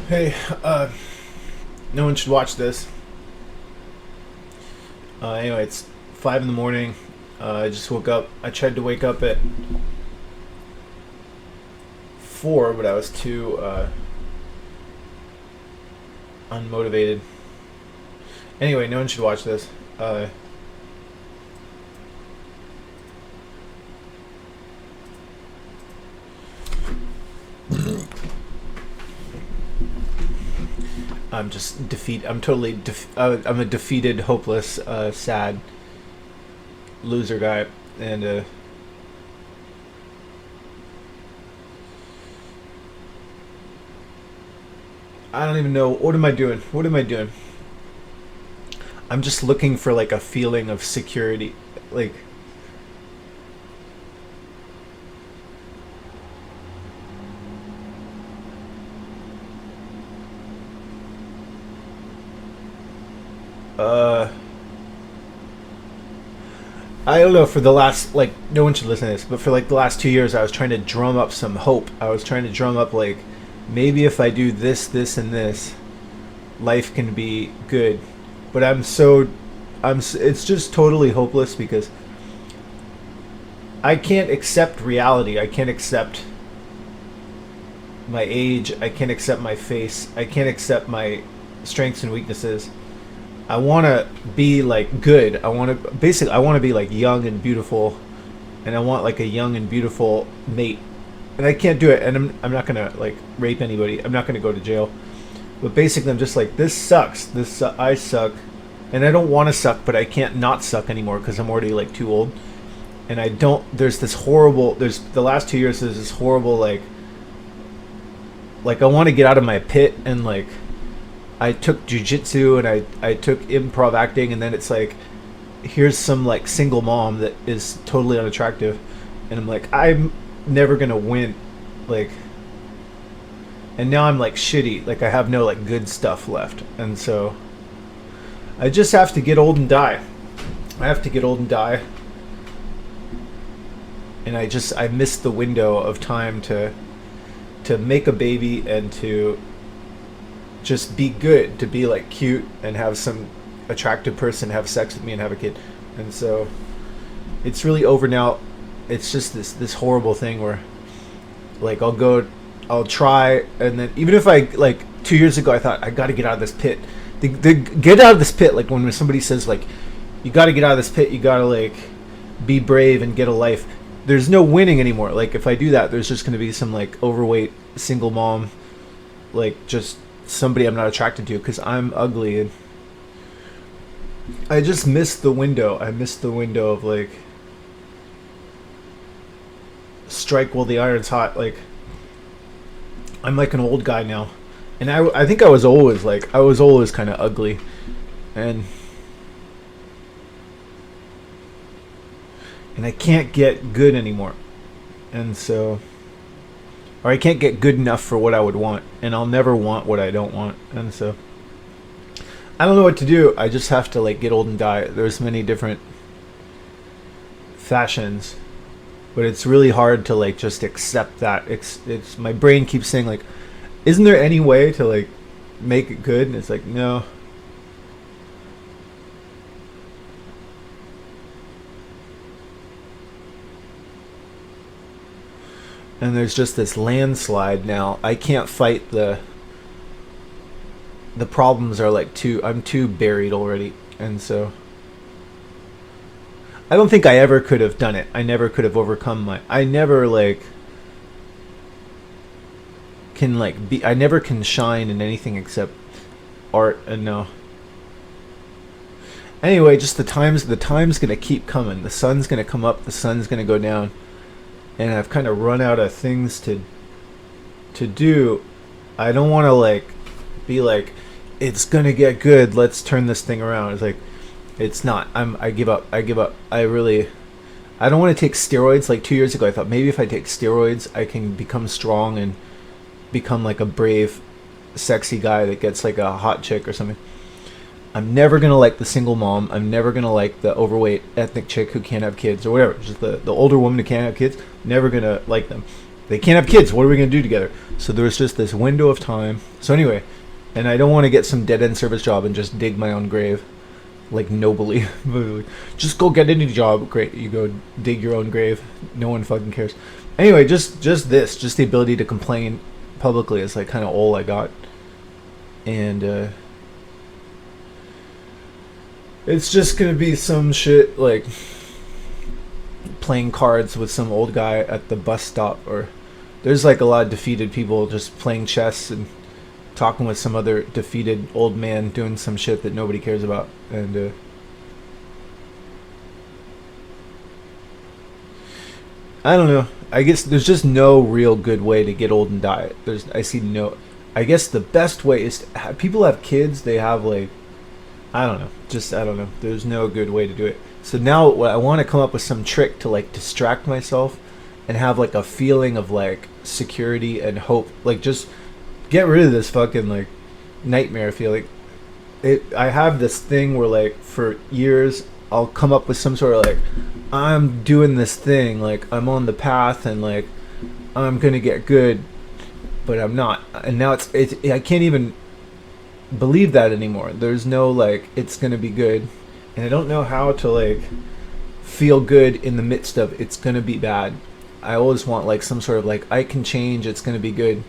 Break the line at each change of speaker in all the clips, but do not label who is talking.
Hey, no one should watch this. Anyway, it's 5 in the morning. I just woke up. I tried to wake up at 4, but I was too unmotivated. Anyway, no one should watch this. I'm just I'm totally. I'm a defeated, hopeless, sad loser guy, and I don't even know what am I doing. What am I doing? I'm just looking for like a feeling of security, like. Uh, I don't know. For the last, like, no one should listen to this, but for like the last 2 years, I was trying to drum up some hope. I was trying to drum up like, maybe if I do this, this, and this, life can be good. But it's just totally hopeless because I can't accept reality. I can't accept my age. I can't accept my face. I can't accept my strengths and weaknesses. I want to be like good. I want to be like young and beautiful, and I want like a young and beautiful mate. And I can't do it. And I'm not gonna like rape anybody. I'm not gonna go to jail. But basically, I'm just like, this sucks. I suck, and I don't want to suck, but I can't not suck anymore because I'm already like too old. And I don't. There's this horrible. There's the last 2 years. There's this horrible like I want to get out of my pit, and like I took jujitsu and I took improv acting, and then it's like, here's some like single mom that is totally unattractive, and I'm like, I'm never gonna win, like, and now I'm like shitty, like I have no like good stuff left, and so I just have to get old and die. I have to get old and die, and I missed the window of time to make a baby and to just be good, to be like cute and have some attractive person have sex with me and have a kid. And so it's really over now. It's just this horrible thing where like I'll try, and then even if I like 2 years ago I thought I got to get out of this pit. The get out of this pit, like when somebody says like you got to get out of this pit, you got to like be brave and get a life. There's no winning anymore. Like if I do that, there's just going to be some like overweight single mom, like just somebody I'm not attracted to because I'm ugly, and I just missed the window. I missed the window of like strike while the iron's hot. Like I'm like an old guy now, and I think I was always kind of ugly, and I can't get good anymore, and so. Or I can't get good enough for what I would want, and I'll never want what I don't want, and so I don't know what to do. I just have to like get old and die. There's many different fashions, but it's really hard to like just accept that. It's my brain keeps saying like, isn't there any way to like make it good? And it's like, no. And there's just this landslide now. I can't fight the problems are like I'm too buried already. And so I don't think I ever could have done it. I never could have overcome I never like can like be I never can shine in anything except art, and no. Anyway, just the time's gonna keep coming. The sun's gonna come up, the sun's gonna go down. And I've kind of run out of things to do. I don't want to like be like, it's gonna get good, let's turn this thing around. It's like, it's not. I give up. I don't want to take steroids. Like 2 years ago I thought maybe if I take steroids I can become strong and become like a brave sexy guy that gets like a hot chick or something. I'm never gonna like the single mom. I'm never gonna like the overweight ethnic chick who can't have kids or whatever. Just the older woman who can't have kids. Never gonna like them. They can't have kids. What are we gonna do together? So there was just this window of time. So anyway, and I don't want to get some dead end service job and just dig my own grave, like nobly. Just go get any job. Great, you go dig your own grave. No one fucking cares. Anyway, just the ability to complain publicly is like kind of all I got, and it's just gonna be some shit like playing cards with some old guy at the bus stop, or there's like a lot of defeated people just playing chess and talking with some other defeated old man doing some shit that nobody cares about, and I don't know. I guess there's just no real good way to get old and die. I see no. I guess the best way is to have, people have kids. They have like, I don't know. Just I don't know. There's no good way to do it. So now I want to come up with some trick to like distract myself, and have like a feeling of like security and hope. Like just get rid of this fucking like nightmare feeling. I have this thing where like for years I'll come up with some sort of like, I'm doing this thing, like I'm on the path and like I'm gonna get good, but I'm not. And now it's I can't even believe that anymore. There's no like it's gonna be good, and I don't know how to like feel good in the midst of it's gonna be bad. I always want like some sort of like I can change, it's gonna be good,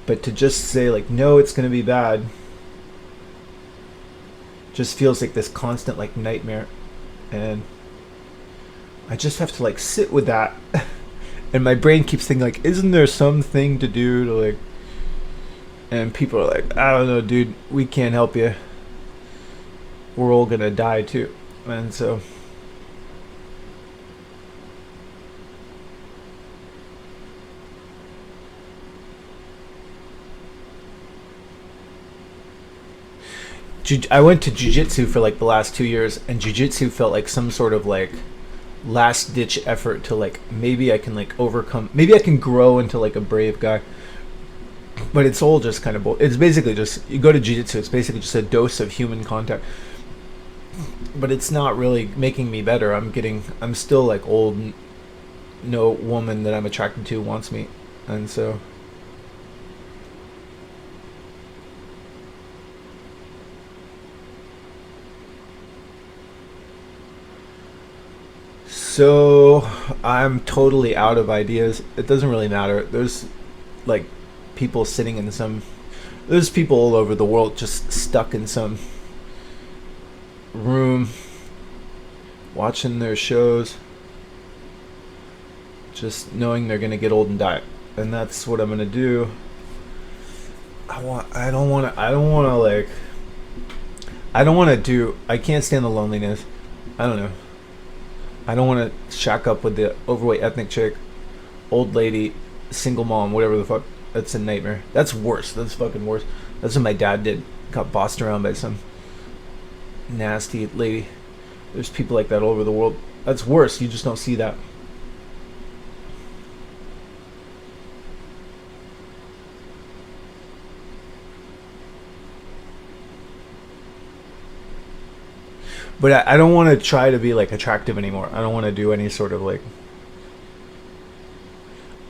but to just say like no, it's gonna be bad just feels like this constant like nightmare, and I just have to like sit with that. And my brain keeps thinking like, isn't there something to do to like, and people are like, I don't know dude, we can't help you, we're all gonna die too. And so I went to jiu-jitsu for like the last 2 years, and jiu-jitsu felt like some sort of like last ditch effort to like maybe I can like overcome, maybe I can grow into like a brave guy. But it's all just kind of it's basically just you go to jiu-jitsu, it's basically just a dose of human contact, but it's not really making me better. I'm still like old. No woman that I'm attracted to wants me, and so So I'm totally out of ideas. It doesn't really matter. There's like people sitting in some. There's people all over the world just stuck in some room watching their shows, just knowing they're gonna get old and die, and that's what I'm gonna do. I don't want to like. I don't want to do. I can't stand the loneliness. I don't know. I don't want to shack up with the overweight ethnic chick, old lady, single mom, whatever the fuck. That's a nightmare. That's worse. That's fucking worse. That's what my dad did. Got bossed around by some nasty lady. There's people like that all over the world. That's worse. You just don't see that. But I don't want to try to be like attractive anymore. I don't want to do any sort of like.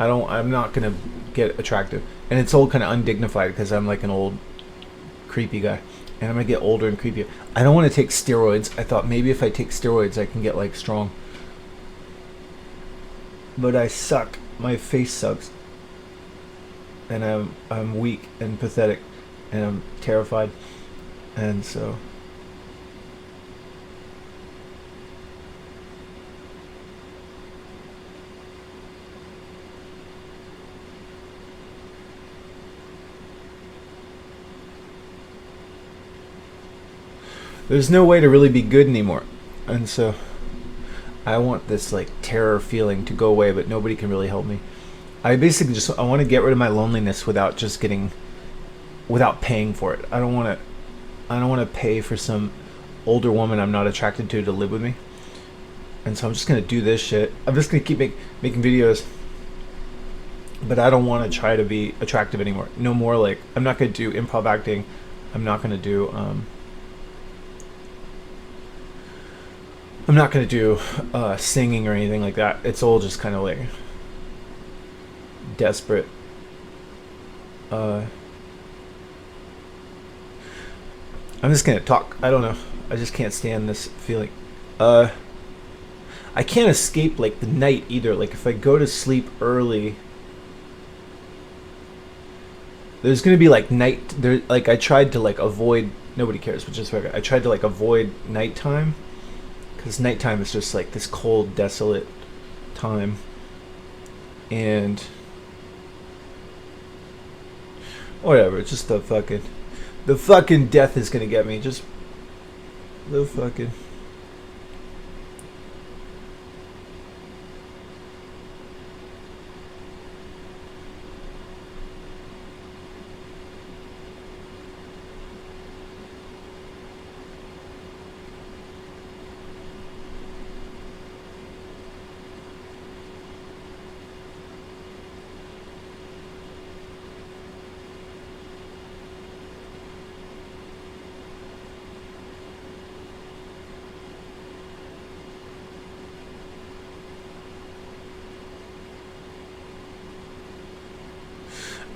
I'm not gonna get attractive, and it's all kind of undignified because I'm like an old, creepy guy, and I'm gonna get older and creepier. I don't want to take steroids. I thought maybe if I take steroids, I can get like strong. But I suck. My face sucks, and I'm weak and pathetic, and I'm terrified, and so. There's no way to really be good anymore, and so I want this like terror feeling to go away, but nobody can really help me. I basically just I want to get rid of my loneliness without without paying for it. I don't want to pay for some older woman I'm not attracted to live with me, and so I'm just gonna do this shit. I'm just gonna keep making videos, but I don't want to try to be attractive anymore. No more like I'm not gonna do improv acting. I'm not gonna do I'm not going to do singing or anything like that. It's all just kind of like desperate. I'm just gonna talk. I don't know. I just can't stand this feeling. I can't escape like the night either. Like if I go to sleep early, there's gonna be like night there. Like I tried to like avoid. Nobody cares, which is why I tried to like avoid nighttime, because nighttime is just like this cold, desolate time, and whatever. It's just the fucking death is gonna get me. Just the fucking.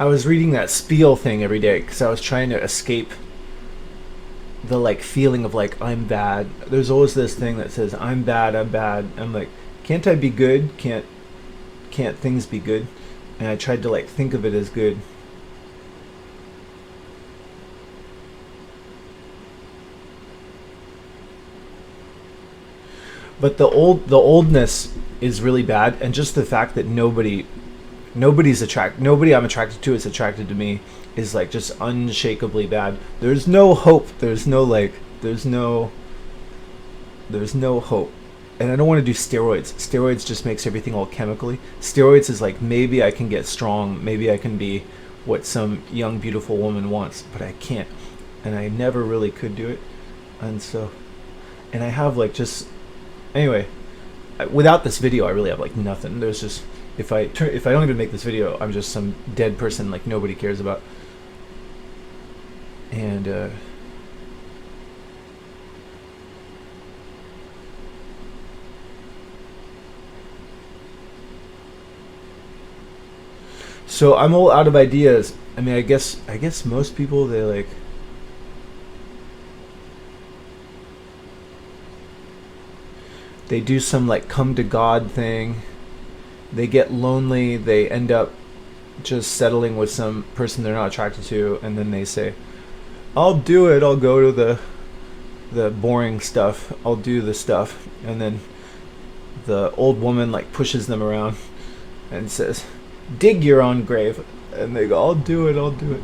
I was reading that spiel thing every day because I was trying to escape the like feeling of like I'm bad. There's always this thing that says I'm bad, I'm bad. I'm like, can't I be good? Can't things be good? And I tried to like think of it as good. But the oldness is really bad, and just the fact that nobody I'm attracted to is attracted to me is like just unshakably bad. There's no hope. There's no hope. And I don't want to do steroids. Steroids just makes everything all chemically. Steroids is like, maybe I can get strong, maybe I can be what some young beautiful woman wants, but I can't. And I never really could do it. And I have like just anyway, without this video I really have like nothing. There's just if I don't even make this video, I'm just some dead person like nobody cares about. And so I'm all out of ideas. I mean, I guess most people, they do some like come to God thing. They get lonely, they end up just settling with some person they're not attracted to, and then they say, I'll do it, I'll go to the boring stuff, I'll do the stuff. And then the old woman like pushes them around and says, dig your own grave. And they go, I'll do it, I'll do it.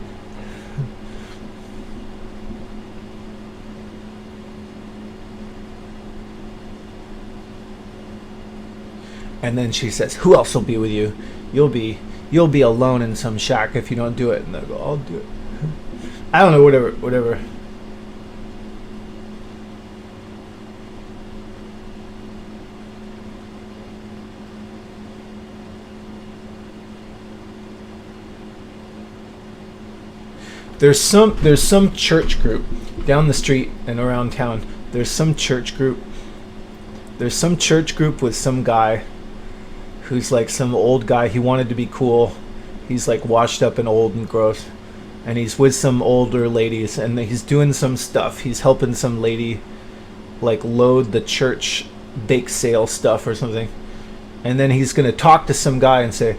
And then she says, who else will be with you? You'll be alone in some shack if you don't do it. And they'll go, I'll do it. I don't know, whatever. There's some church group down the street and around town. There's some church group with some guy who's like some old guy. He wanted to be cool. He's like washed up and old and gross. And he's with some older ladies and he's doing some stuff. He's helping some lady like load the church bake sale stuff or something. And then he's going to talk to some guy and say,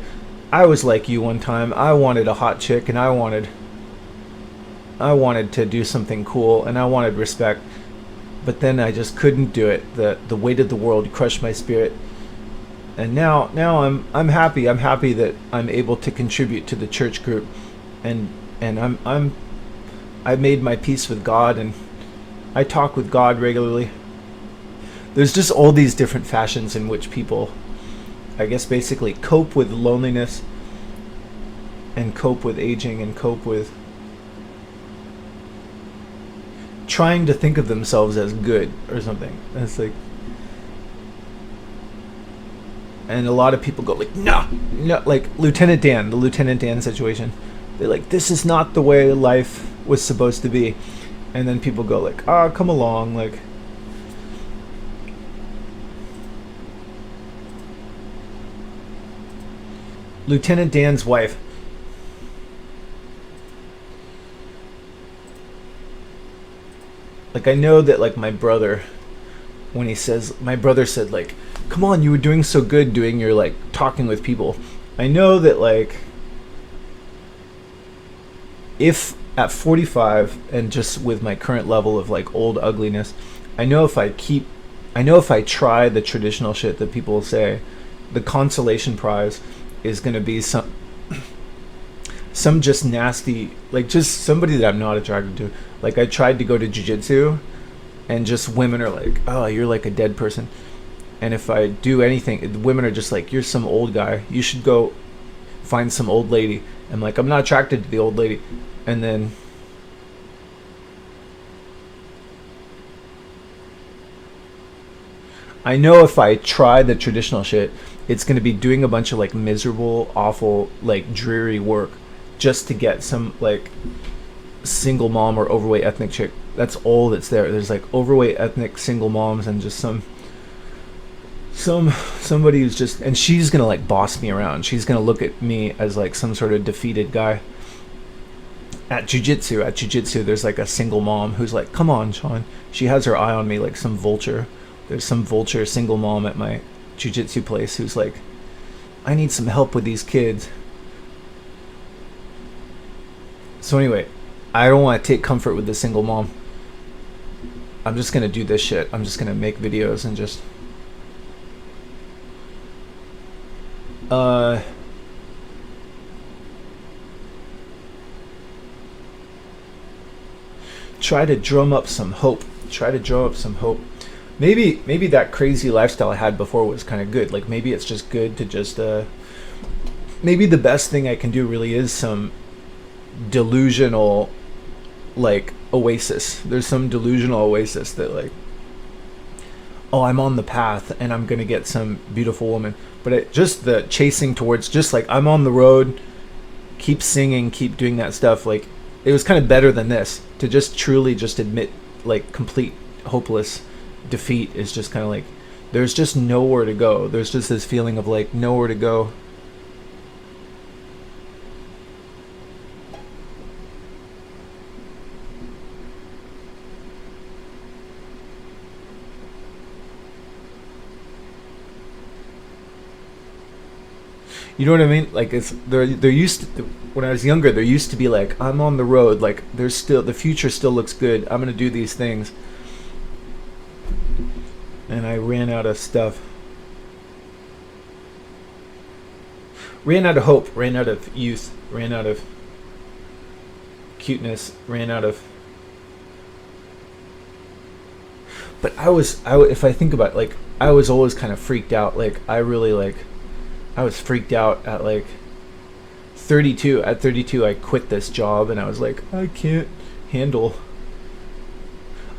I was like you one time. I wanted a hot chick and I wanted to do something cool and I wanted respect. But then I just couldn't do it. The weight of the world crushed my spirit. And now I'm happy. I'm happy that I'm able to contribute to the church group, and I made my peace with God, and I talk with God regularly. There's just all these different fashions in which people, I guess, basically cope with loneliness, and cope with aging, and cope with trying to think of themselves as good or something. And it's like, and a lot of people go like, no, like the Lieutenant Dan situation. They're like, this is not the way life was supposed to be. And then people go like, come along, like. Lieutenant Dan's wife. Like, I know that, like, my brother, when he says, my brother said, like, come on, you were doing so good doing your, like, talking with people. I know that, like, if at 45 and just with my current level of, like, old ugliness, I know if I try the traditional shit that people say, the consolation prize is going to be some just nasty, like, just somebody that I'm not attracted to. Like, I tried to go to jiu-jitsu, and just women are like, oh, you're like a dead person. And if I do anything, the women are just like, you're some old guy, you should go find some old lady. I'm like, I'm not attracted to the old lady. And then I know if I try the traditional shit, it's going to be doing a bunch of, like, miserable, awful, like, dreary work just to get some, like, single mom or overweight ethnic chick. That's all that's there. There's, like, overweight ethnic single moms and just somebody who's just, and she's going to, like, boss me around. She's going to look at me as, like, some sort of defeated guy. At jiu-jitsu, there's, like, a single mom who's like, come on, Sean. She has her eye on me like some vulture. There's some vulture single mom at my jiu-jitsu place who's like, I need some help with these kids. So anyway, I don't want to take comfort with the single mom. I'm just going to do this shit. I'm just going to make videos and just try to drum up some hope. Maybe that crazy lifestyle I had before was kind of good. Like, maybe it's just good to just maybe the best thing I can do really is some delusional, like, oasis. There's some delusional oasis that, like, oh, I'm on the path and I'm gonna get some beautiful woman. But just the chasing towards, just like, I'm on the road, keep singing, keep doing that stuff. Like, it was kind of better than this. To just truly just admit, like, complete hopeless defeat is just kind of like, there's just nowhere to go. There's just this feeling of, like, nowhere to go. You know what I mean? Like, it's there used to, when I was younger, there used to be, like, I'm on the road, like, there's still, the future still looks good, I'm gonna do these things. And I ran out of stuff. Ran out of hope, ran out of youth, ran out of cuteness, ran out of. But if I think about it, like, I was always kind of freaked out. Like, I was freaked out at, like, 32. At 32, I quit this job, and I was like, I can't handle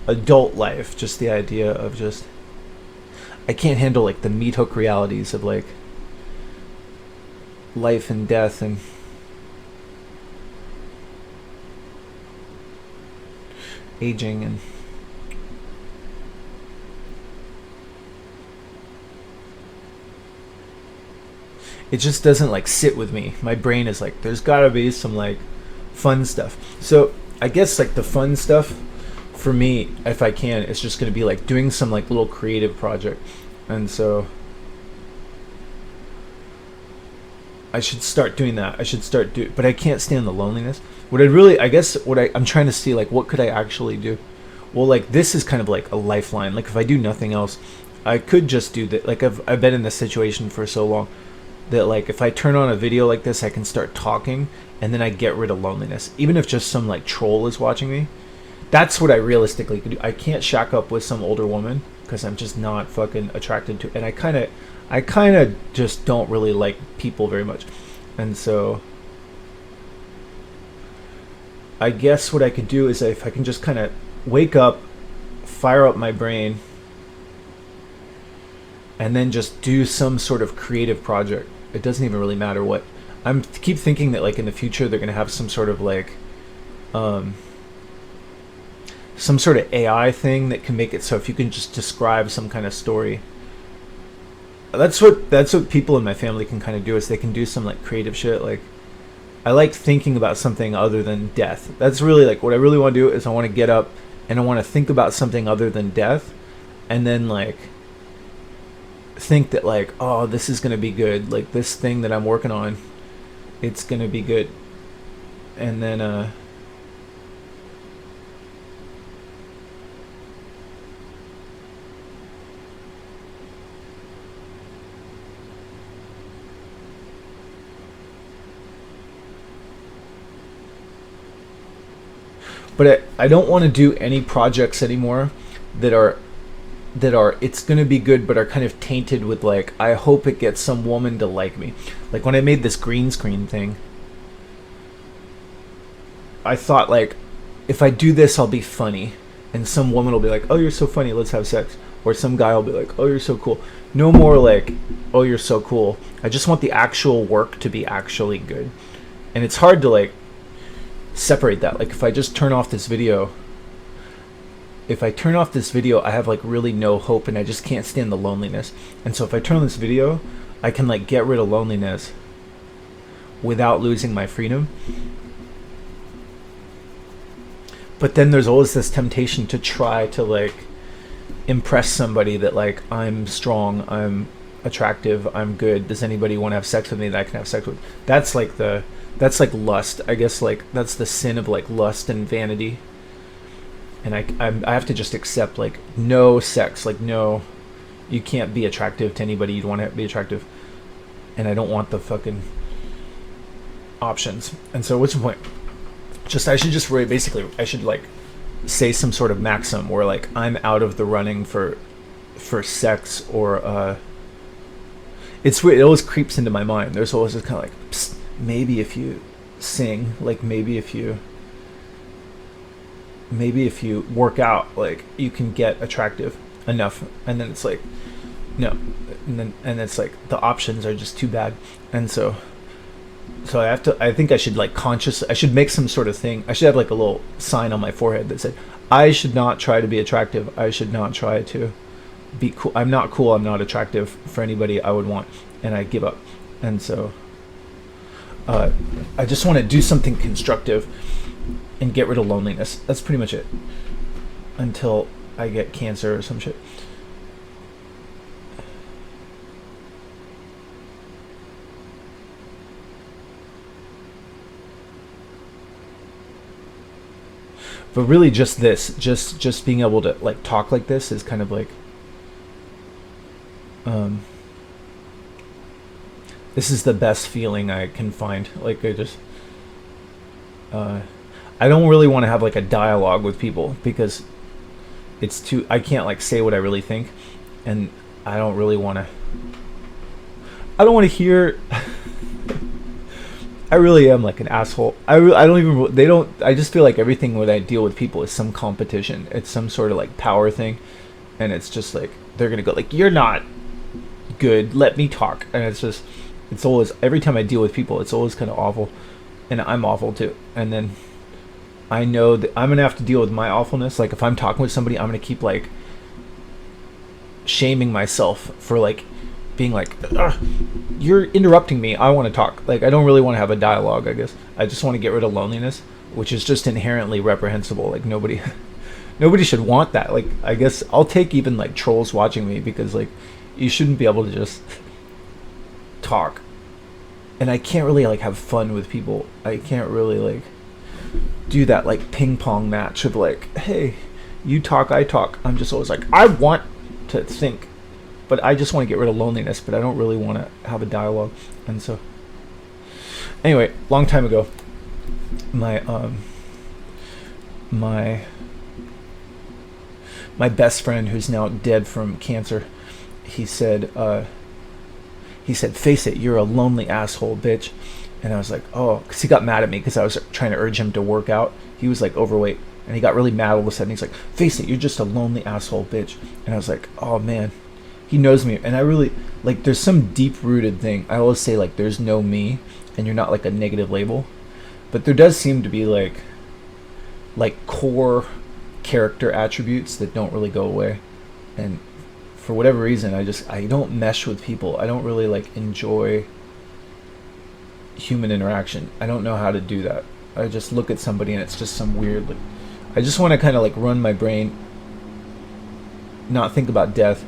adult life. Just the idea of just, I can't handle, like, the meat hook realities of, like, life and death and aging and it just doesn't, like, sit with me. My brain is like, there's gotta be some, like, fun stuff. So I guess, like, the fun stuff for me, if I can, it's just gonna be, like, doing some, like, little creative project. And so I should start doing that. But I can't stand the loneliness. I'm trying to see, like, what could I actually do? Well, like, this is kind of like a lifeline. Like, if I do nothing else, I could just do that. Like, I've been in this situation for so long that, like, if I turn on a video like this, I can start talking, and then I get rid of loneliness. Even if just some, like, troll is watching me. That's what I realistically could do. I can't shack up with some older woman because I'm just not fucking attracted to, and I kind of just don't really like people very much. And so I guess what I could do is, if I can just kind of wake up, fire up my brain, and then just do some sort of creative project. It doesn't even really matter what. I keep thinking that, like, in the future they're going to have some sort of, like, some sort of AI thing that can make it so if you can just describe some kind of story, That's what people in my family can kind of do, is they can do some like creative shit. Like I like thinking about something other than death. That's really like what I really want to do, is I want to get up and I want to think about something other than death, and then like think that like, oh, this is gonna be good. Like this thing that I'm working on, it's gonna be good. And then but I don't want to do any projects anymore that are it's going to be good but are kind of tainted with like, I hope it gets some woman to like me. Like when I made this green screen thing, I thought like, if I do this I'll be funny and some woman will be like, oh, you're so funny, let's have sex. Or some guy will be like, oh, you're so cool. No more like, oh, you're so cool. I just want the actual work to be actually good. And it's hard to like separate that. Like if I just turn off this video, I have like really no hope, and I just can't stand the loneliness. And so if I turn on this video, I can like get rid of loneliness without losing my freedom. But then there's always this temptation to try to like impress somebody that like, I'm strong, I'm attractive, I'm good. Does anybody want to have sex with me that I can have sex with? That's like lust, I guess. Like that's the sin of like lust and vanity. And I have to just accept like, no sex, like no, you can't be attractive to anybody you'd want to be attractive. And I don't want the fucking options. And so what's the point? I should like say some sort of maxim where like, I'm out of the running for sex, or it's weird, it always creeps into my mind. There's always this kind of like, psst, maybe if you sing, like maybe if you work out, like you can get attractive enough. And then it's like, no. And it's like the options are just too bad. And so I think I should like I should make some sort of thing. I should have like a little sign on my forehead that said, I should not try to be attractive. I should not try to be cool. I'm not cool. I'm not attractive for anybody I would want. And I give up. And so I just want to do something constructive and get rid of loneliness. That's pretty much it. Until I get cancer or some shit. But really just being able to like talk like this is kind of like, this is the best feeling I can find. Like I don't really want to have like a dialogue with people, because I can't like say what I really think, and I don't want to hear. I really am like an asshole. I just feel like everything when I deal with people is some competition. It's some sort of like power thing, and it's just like, they're gonna go like, you're not good, let me talk. And it's always, every time I deal with people, it's always kind of awful, and I'm awful too. And then I know that I'm gonna have to deal with my awfulness. Like if I'm talking with somebody, I'm gonna keep like shaming myself for like being like, you're interrupting me, I want to talk. Like I don't really want to have a dialogue, I guess. I just want to get rid of loneliness, which is just inherently reprehensible. Like nobody should want that. Like I guess I'll take even like trolls watching me, because like you shouldn't be able to just talk. And I can't really like have fun with people. I can't really like do that like ping pong match of like, hey, you talk, I talk. I'm just always like, I want to think, but I just want to get rid of loneliness, but I don't really want to have a dialogue. And so anyway, long time ago, my best friend, who's now dead from cancer, he said, face it, you're a lonely asshole, bitch. And I was like, oh, because he got mad at me because I was trying to urge him to work out. He was like overweight, and he got really mad all of a sudden. He's like, face it, you're just a lonely asshole, bitch. And I was like, oh man, he knows me. And I really, like, there's some deep rooted thing. I always say like, there's no me, and you're not like a negative label. But there does seem to be like core character attributes that don't really go away. And for whatever reason, I don't mesh with people. I don't really like enjoy human interaction. I don't know how to do that. I just look at somebody and it's just some weird, like, I just want to kind of like run my brain, not think about death,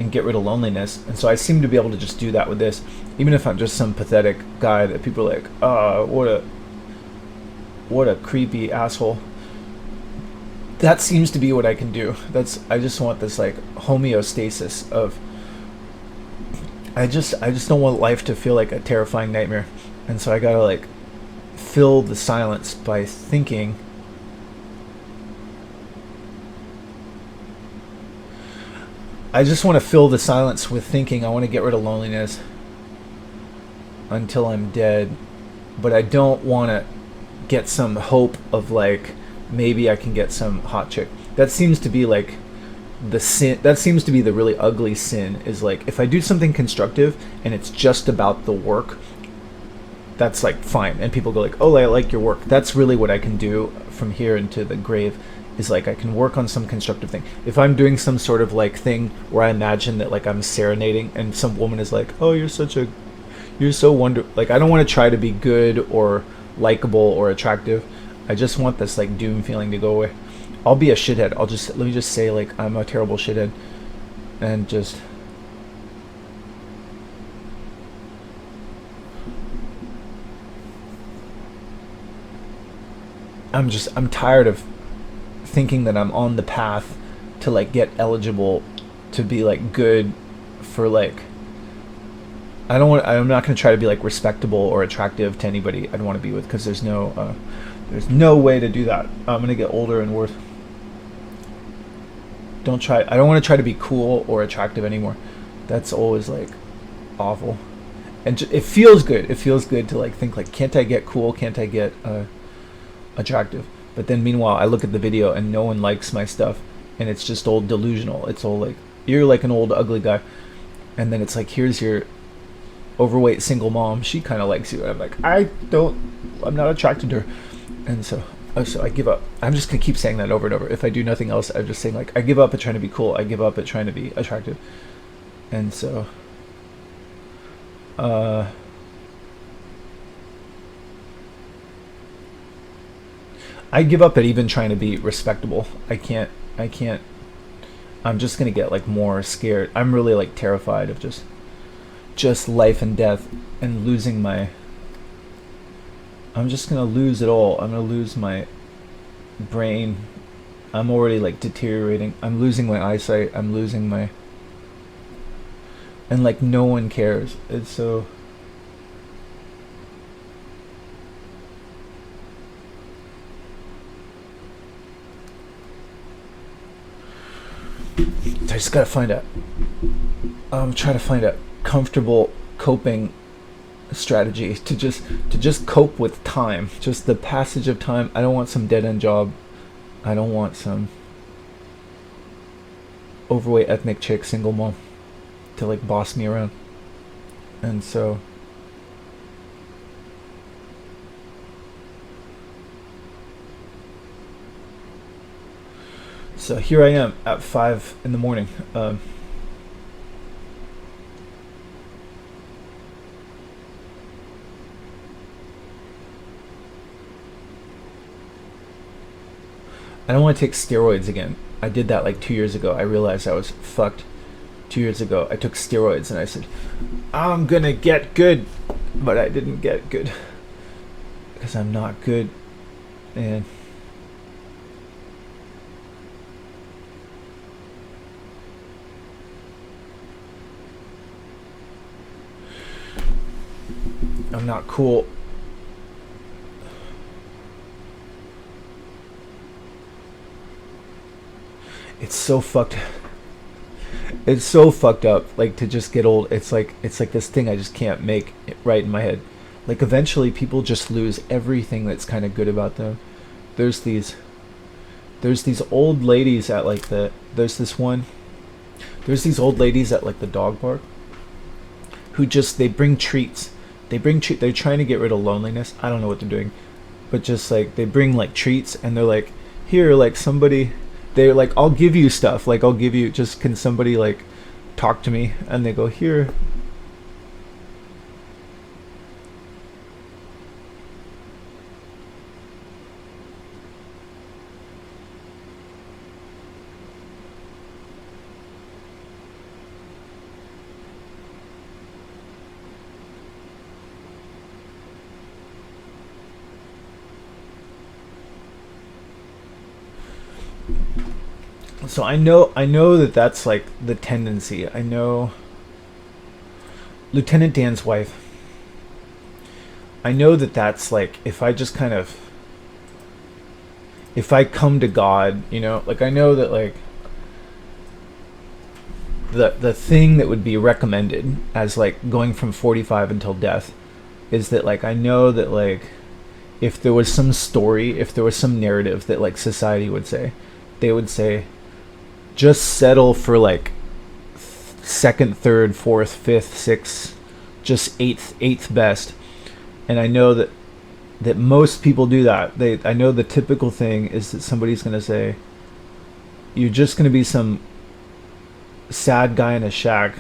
and get rid of loneliness. And so I seem to be able to just do that with this, even if I'm just some pathetic guy that people are like, what a creepy asshole. That seems to be what I can do. I just want this like homeostasis of, I just don't want life to feel like a terrifying nightmare. And so I gotta like fill the silence by thinking. I just want to fill the silence with thinking. I want to get rid of loneliness until I'm dead. But I don't want to get some hope of like, maybe I can get some hot chick. That seems to be like the sin. That seems to be the really ugly sin, is like, if I do something constructive and it's just about the work, that's like fine. And people go like, oh, I like your work. That's really what I can do from here into the grave, is like I can work on some constructive thing. If I'm doing some sort of like thing where I imagine that like I'm serenading and some woman is like, oh, you're so wonderful. Like, I don't want to try to be good or likable or attractive. I just want this like doom feeling to go away. I'll be a shithead. Let me just say like I'm a terrible shithead, and just I'm tired of thinking that I'm on the path to like get eligible to be like good for like, I'm not going to try to be like respectable or attractive to anybody I'd want to be with, because there's no way to do that. I'm going to get older and worse. I don't want to try to be cool or attractive anymore. That's always like awful. And it feels good. It feels good to like think like, can't I get cool? Can't I get attractive? But then meanwhile, I look at the video and no one likes my stuff, and it's just all delusional. It's all like, you're like an old ugly guy, and then it's like, here's your overweight single mom. She kind of likes you. And I'm like, I'm not attracted to her. And so I give up. I'm just gonna keep saying that over and over. If I do nothing else, I'm just saying like, I give up at trying to be cool. I give up at trying to be attractive. And so I give up at even trying to be respectable. I can't. I'm just gonna get like more scared. I'm really like terrified of just life and death and losing my. I'm just gonna lose it all. I'm gonna lose my brain. I'm already like deteriorating. I'm losing my eyesight. I'm losing my. And like no one cares. It's so. I just gotta find I'm trying to find a comfortable coping strategy to just cope with time, just the passage of time. I don't want some dead-end job. I don't want some overweight ethnic chick single mom to like boss me around. And so here I am at 5 in the morning. I don't want to take steroids again. I did that like 2 years ago. I realized I was fucked 2 years ago. I took steroids and I said, I'm gonna get good. But I didn't get good. Because I'm not good. And I'm not cool. It's so fucked. It's so fucked up. Like, to just get old. It's like this thing I just can't make it right in my head. Like, eventually people just lose everything that's kind of good about them. There's these old ladies at like there's these old ladies at like the dog park who just, they bring treats. They're trying to get rid of loneliness. I don't know what they're doing, but just like they bring like treats, and they're like, here, like somebody, they're like, I'll give you stuff, like I'll give you, just can somebody like talk to me, and they go, here. So I know that that's like the tendency. I know Lieutenant Dan's wife. I know that that's like, if I just kind of, if I come to God, you know, like I know that like the thing that would be recommended as like going from 45 until death is that like I know that like if there was some story, if there was some narrative that like society would say, they would say just settle for like second, third, fourth, fifth, sixth, just eighth best. And I know that most people do that. I know the typical thing is that somebody's going to say, you're just going to be some sad guy in a shack,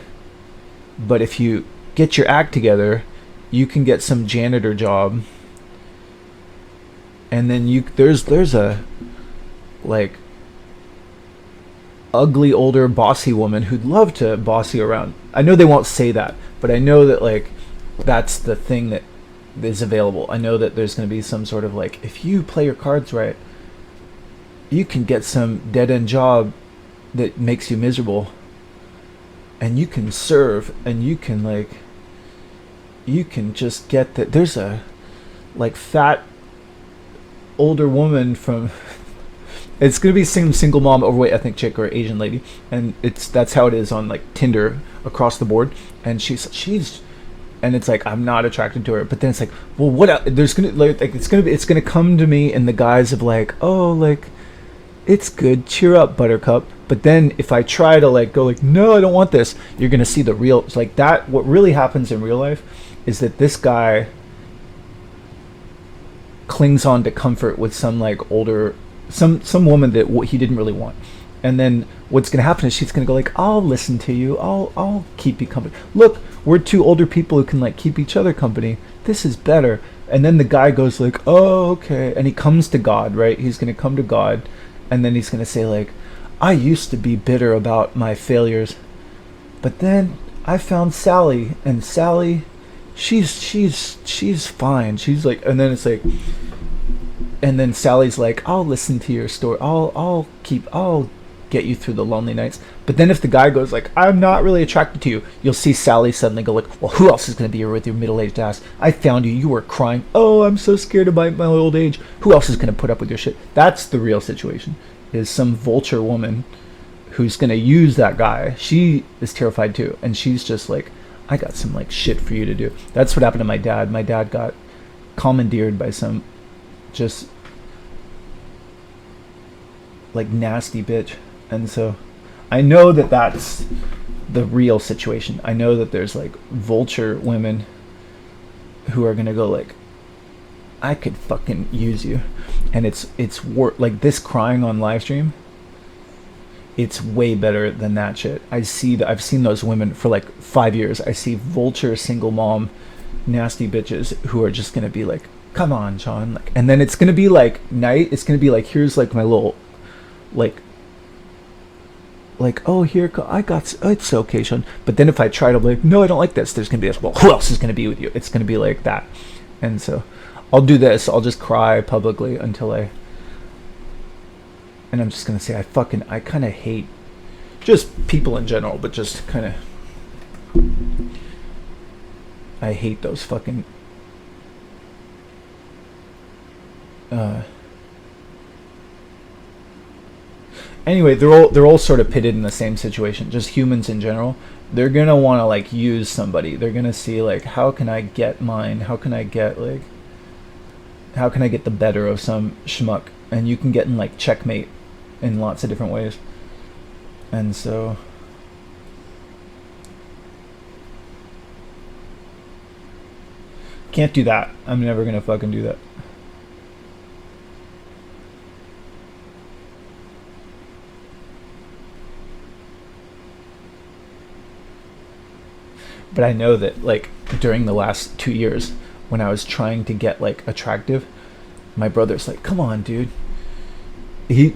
but if you get your act together, you can get some janitor job, and then there's a like ugly older bossy woman who'd love to boss you around. I know they won't say that, but I know that like that's the thing that is available. I know that there's going to be some sort of like, if you play your cards right, you can get some dead end job that makes you miserable, and you can serve, and you can like, you can just get that. There's a like fat older woman from it's gonna be some single mom, overweight ethnic chick or Asian lady, and that's how it is on like Tinder across the board. And she's and it's like, I'm not attracted to her, but then it's like, well, what else? There's gonna like it's gonna come to me in the guise of like, oh, like it's good, cheer up, buttercup. But then if I try to like go like, no, I don't want this, you're gonna see the real. It's like that. What really happens in real life is that this guy clings on to comfort with some like older, some woman that he didn't really want. And then what's gonna happen is she's gonna go like, I'll listen to you, I'll keep you company. Look, we're two older people who can like keep each other company. This is better. And then the guy goes like, oh, okay, and he comes to God, right? He's gonna come to God, and then he's gonna say like, I used to be bitter about my failures, but then I found Sally, and Sally, she's fine. She's like, and then it's like, and then Sally's like, I'll listen to your story. I'll get you through the lonely nights. But then if the guy goes like, I'm not really attracted to you, you'll see Sally suddenly go like, well, who else is going to be here with your middle-aged ass? I found you. You were crying. Oh, I'm so scared about my old age. Who else is going to put up with your shit? That's the real situation. Is some vulture woman who's going to use that guy. She is terrified too. And she's just like, I got some like shit for you to do. That's what happened to my dad. My dad got commandeered by some just like nasty bitch. And so I know that that's the real situation. I know that there's like vulture women who are gonna go like, I could fucking use you. And it's like this crying on live stream, it's way better than that shit. I've seen those women for like 5 years. I see vulture single mom nasty bitches who are just gonna be like, come on, Sean, like, and then it's gonna be like night. It's gonna be like, here's like my little like oh, here I got, it's okay, Sean. But then if I try to be like, no, I don't like this, there's gonna be this, well, who else is gonna be with you? It's gonna be like that. And so I'll do this. I'll just cry publicly until and I'm just gonna say, I kind of hate just people in general, but just kind of, I hate those fucking anyway, they're all sort of pitted in the same situation. Just humans in general. They're gonna want to like use somebody. They're gonna see like, how can I get mine? How can I get the better of some schmuck? And you can get in like checkmate in lots of different ways. And so can't do that. I'm never gonna fucking do that. But I know that like during the last 2 years, when I was trying to get like attractive, my brother's like, "Come on, dude."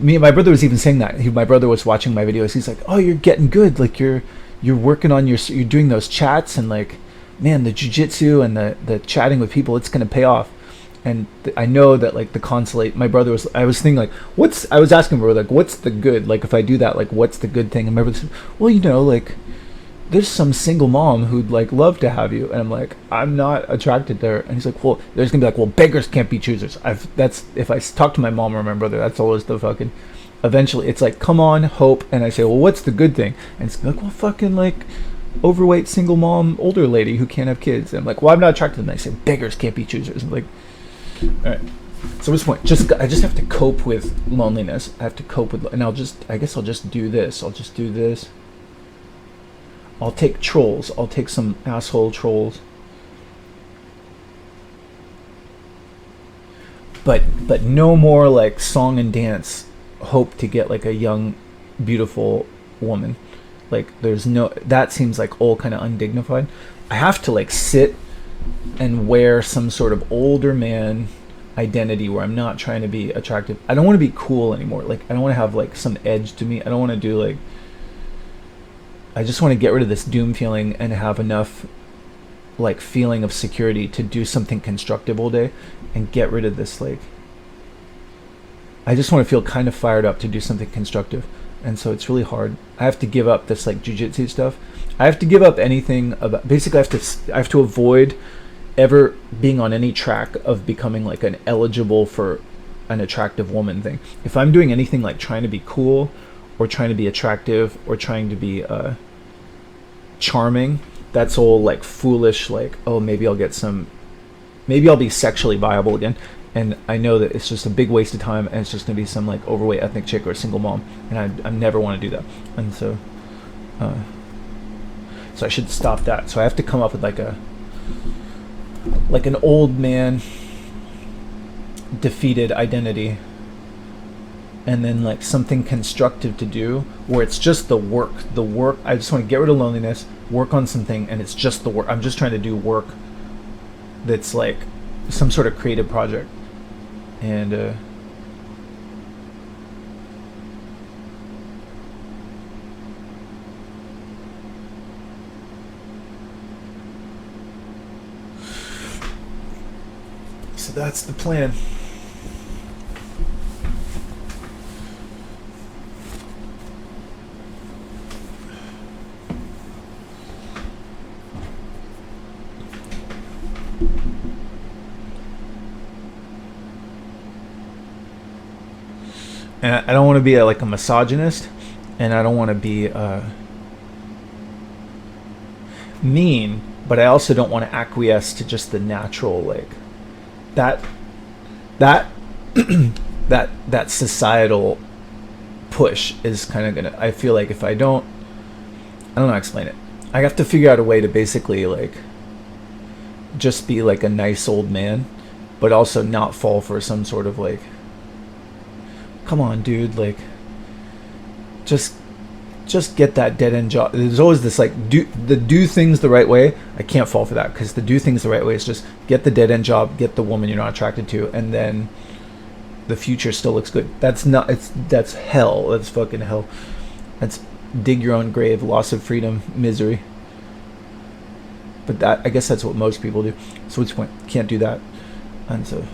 My brother was even saying that. My brother was watching my videos. He's like, "Oh, you're getting good. Like you're working on you're doing those chats, and like, man, the jujitsu and the chatting with people, it's gonna pay off." And I know that like the consulate, my brother was. I was thinking like, I was asking bro like, what's the good? Like if I do that, like what's the good thing? And my brother said, well, like there's some single mom who'd like love to have you. And I'm like, I'm not attracted to her. And he's like, well, there's gonna be like, well, beggars can't be choosers. That's if I talk to my mom or my brother, that's always the fucking. Eventually, it's like, come on, hope. And I say, well, what's the good thing? And it's like, well, fucking like overweight single mom, older lady who can't have kids. And I'm like, well, I'm not attracted to them. And I say, beggars can't be choosers. I'm like, all right. So what's the point? I just have to cope with loneliness. I have to cope with, and I guess I'll just do this. I'll just do this. I'll take trolls. I'll take some asshole trolls. But no more like song and dance. Hope to get like a young, beautiful woman. Like there's no. That seems like all kind of undignified. I have to like sit and wear some sort of older man identity where I'm not trying to be attractive. I don't want to be cool anymore. Like I don't want to have like some edge to me. I don't want to do like. I just want to get rid of this doom feeling and have enough like feeling of security to do something constructive all day and get rid of this like. I just want to feel kind of fired up to do something constructive. And so it's really hard. I have to give up this like jujitsu stuff. I have to give up anything about. Basically, I have to avoid ever being on any track of becoming like an eligible for an attractive woman thing. If I'm doing anything like trying to be cool, or trying to be attractive, or trying to be charming, that's all like foolish. Like, oh, maybe I'll be sexually viable again. And I know that it's just a big waste of time, and it's just gonna be some like overweight ethnic chick or a single mom, and I never want to do that. And so I should stop that. So I have to come up with like an old man defeated identity, and then like something constructive to do where it's just the work. I just want to get rid of loneliness, work on something, and it's just the work. I'm just trying to do work that's like some sort of creative project. And so that's the plan. And I don't want to be like a misogynist, and I don't want to be mean, but I also don't want to acquiesce to just the natural like that that societal push is kind of gonna. I feel like if I don't know how to explain it. I have to figure out a way to basically like just be like a nice old man, but also not fall for some sort of like, come on, dude, like just get that dead end job. There's always this like do things the right way. I can't fall for that, because the do things the right way is just get the dead end job, get the woman you're not attracted to, and then the future still looks good. That's hell. That's fucking hell. That's dig your own grave, loss of freedom, misery. But that, I guess that's what most people do. So what's the point? Can't do that. And so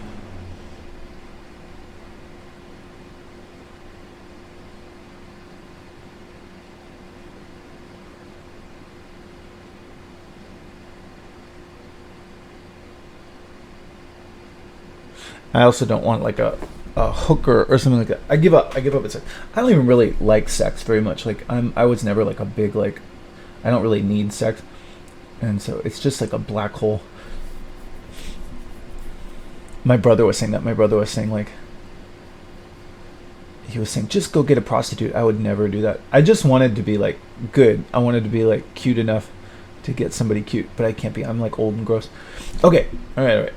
I also don't want like a hooker or something like that. I give up at sex. I don't even really like sex very much. Like I was never like a big like, I don't really need sex, and so it's just like a black hole. My brother was saying that. My brother was saying like, he was saying just go get a prostitute. I would never do that. I just wanted to be like good. I wanted to be like cute enough to get somebody cute, but I can't be. I'm like old and gross. Okay, all right.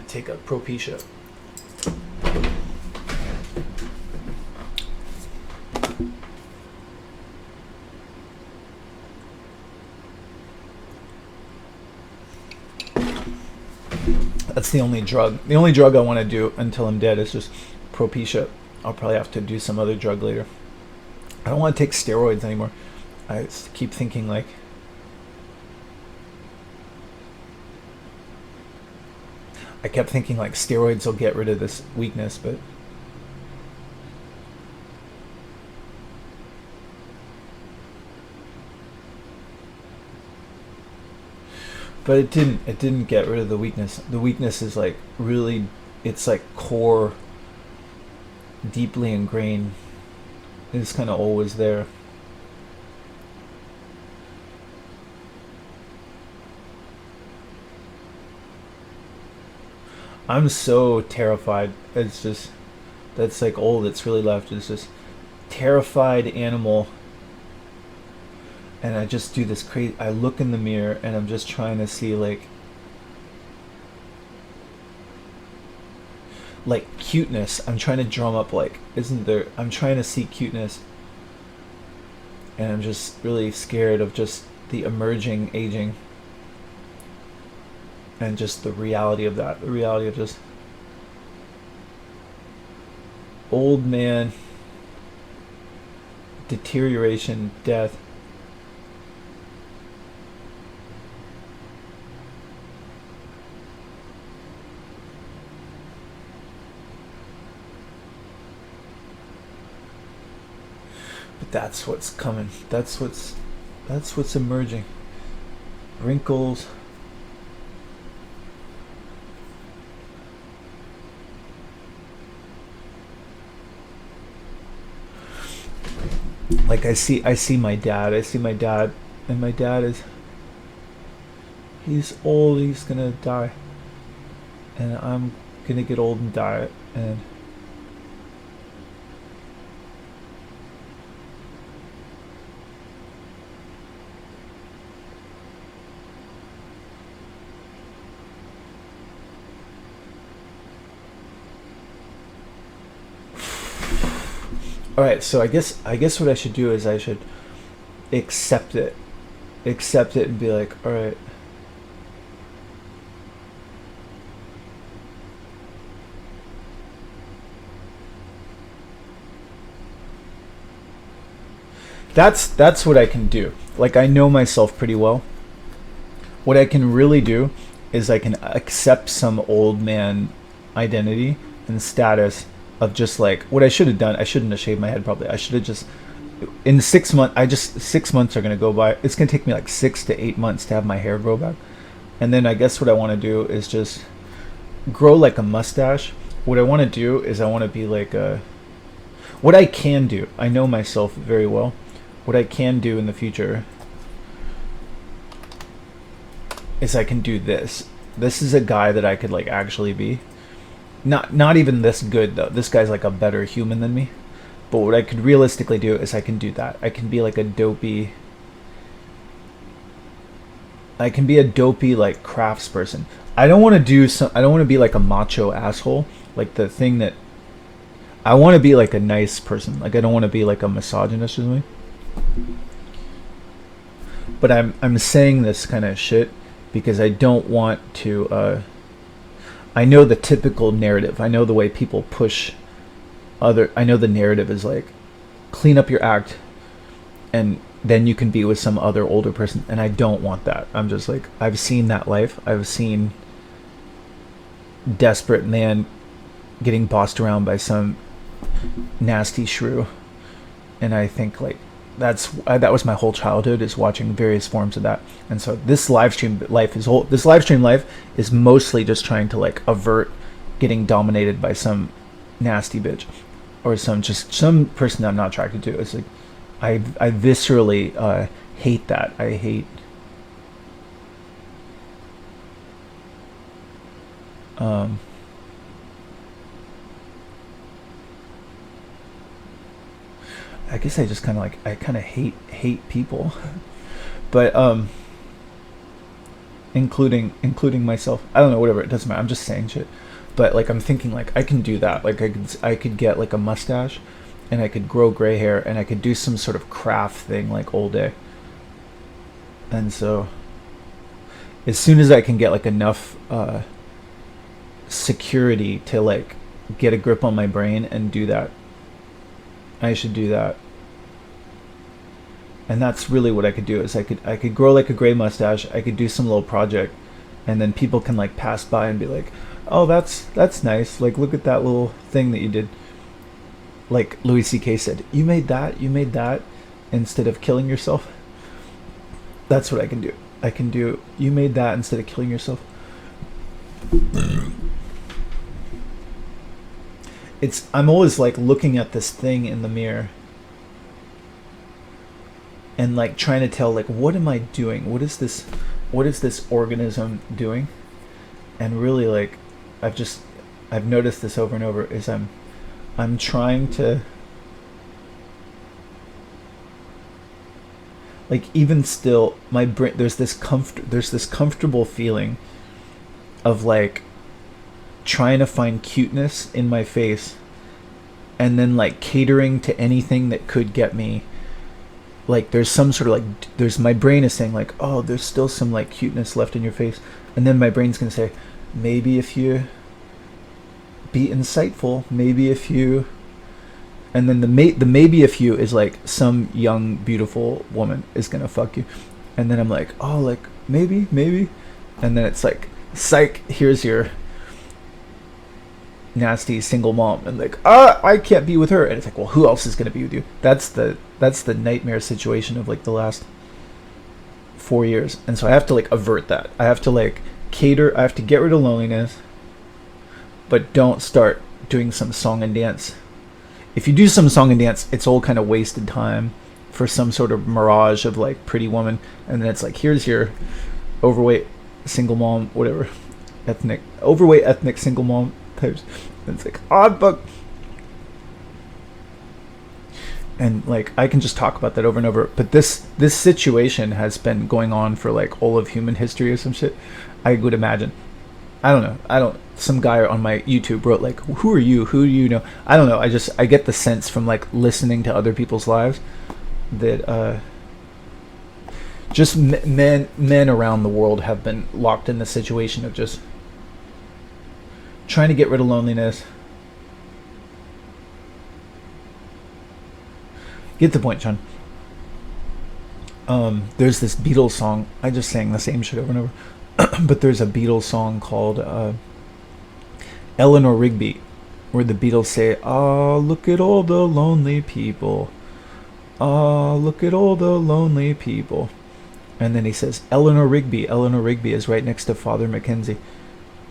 take a Propecia. That's the only drug. The only drug I want to do until I'm dead is just Propecia. I'll probably have to do some other drug later. I don't want to take steroids anymore. I just keep thinking like, I kept thinking like steroids will get rid of this weakness, but it didn't. It didn't get rid of the weakness. The weakness is like really, it's like core, deeply ingrained. It's kind of always there. I'm so terrified. It's just, that's like all that's really left is just terrified animal. And I just do this crazy, I look in the mirror and I'm just trying to see like cuteness. I'm trying to drum up like, isn't there, I'm trying to see cuteness. And I'm just really scared of just the emerging aging. And just the reality of that. The reality of just old man, deterioration, death. But that's what's coming. That's what's emerging. Wrinkles. Like I see my dad, and my dad is, he's old, he's gonna die, and I'm gonna get old and die, and all right. So I guess what I should do is I should accept it, and be like, all right. That's what I can do. Like I know myself pretty well. What I can really do is I can accept some old man identity and status of just like what I should have done. I shouldn't have shaved my head probably. I should have just in 6 months. 6 months are gonna go by. It's gonna take me like 6 to 8 months to have my hair grow back, and then I guess what I want to do is just grow like a mustache. What I want to do is I want to be like a. What I can do, I know myself very well. What I can do in the future is I can do this. This is a guy that I could like actually be. Not even this good though. This guy's like a better human than me. But what I could realistically do is I can do that. I can be like a dopey. I can be a dopey like crafts person. I don't want to do some. I don't want to be like a macho asshole. Like the thing that. I want to be like a nice person. Like I don't want to be like a misogynist or something. But I'm saying this kind of shit because I don't want to. I know the typical narrative. I know the way people push other. I know the narrative is like, clean up your act, and then you can be with some other older person. And I don't want that. I'm just like, I've seen that life. I've seen desperate man getting bossed around by some nasty shrew, and I think like that was my whole childhood, is watching various forms of that. And so this live stream life is mostly just trying to like avert getting dominated by some nasty bitch or some person that I'm not attracted to. It's like I viscerally hate that. I hate I guess I just kind of hate people. But including myself. I don't know, whatever, it doesn't matter. I'm just saying shit. But like I'm thinking like I can do that. Like I could get like a mustache and I could grow gray hair and I could do some sort of craft thing like all day. And so as soon as I can get like enough security to like get a grip on my brain and do that, I should do that. And that's really what I could do is I could grow like a gray mustache, I could do some little project, and then people can like pass by and be like, oh, that's nice, like look at that little thing that you did. Like Louis C.K. said, you made that instead of killing yourself. That's what I can do. I can do, you made that instead of killing yourself. I'm always like looking at this thing in the mirror and like trying to tell like, what am I doing? What is this organism doing? And really like I've noticed this over and over is I'm trying to like, even still my brain, there's this comfortable feeling of like trying to find cuteness in my face and then like catering to anything that could get me. Like there's some sort of like, there's, my brain is saying like, oh, there's still some like cuteness left in your face, and then my brain's gonna say, maybe if you be insightful, maybe if you, and then the maybe if you is like some young beautiful woman is gonna fuck you, and then I'm like, oh, like maybe, and then it's like, psych, here's your nasty single mom, and like, I can't be with her, and it's like, well, who else is gonna be with you? That's the nightmare situation of like the last 4 years. And so I have to like avert that. I have to like cater, I have to get rid of loneliness, but don't start doing some song and dance. If you do some song and dance, it's all kind of wasted time for some sort of mirage of like pretty woman, and then it's like, here's your overweight single mom, whatever, overweight ethnic single mom types, and it's like, odd fuck. And like I can just talk about that over and over, but this situation has been going on for like all of human history or some shit, I would imagine. I don't know, some guy on my YouTube wrote like, who are you, who do you know? I don't know, I get the sense from like listening to other people's lives that just men around the world have been locked in the situation of just trying to get rid of loneliness. Get the point, John. There's this Beatles song. I just sang the same shit over and over. But there's a Beatles song called Eleanor Rigby, where the Beatles say, "Ah, look at all the lonely people. Ah, look at all the lonely people." And then he says, Eleanor Rigby is right next to Father Mackenzie.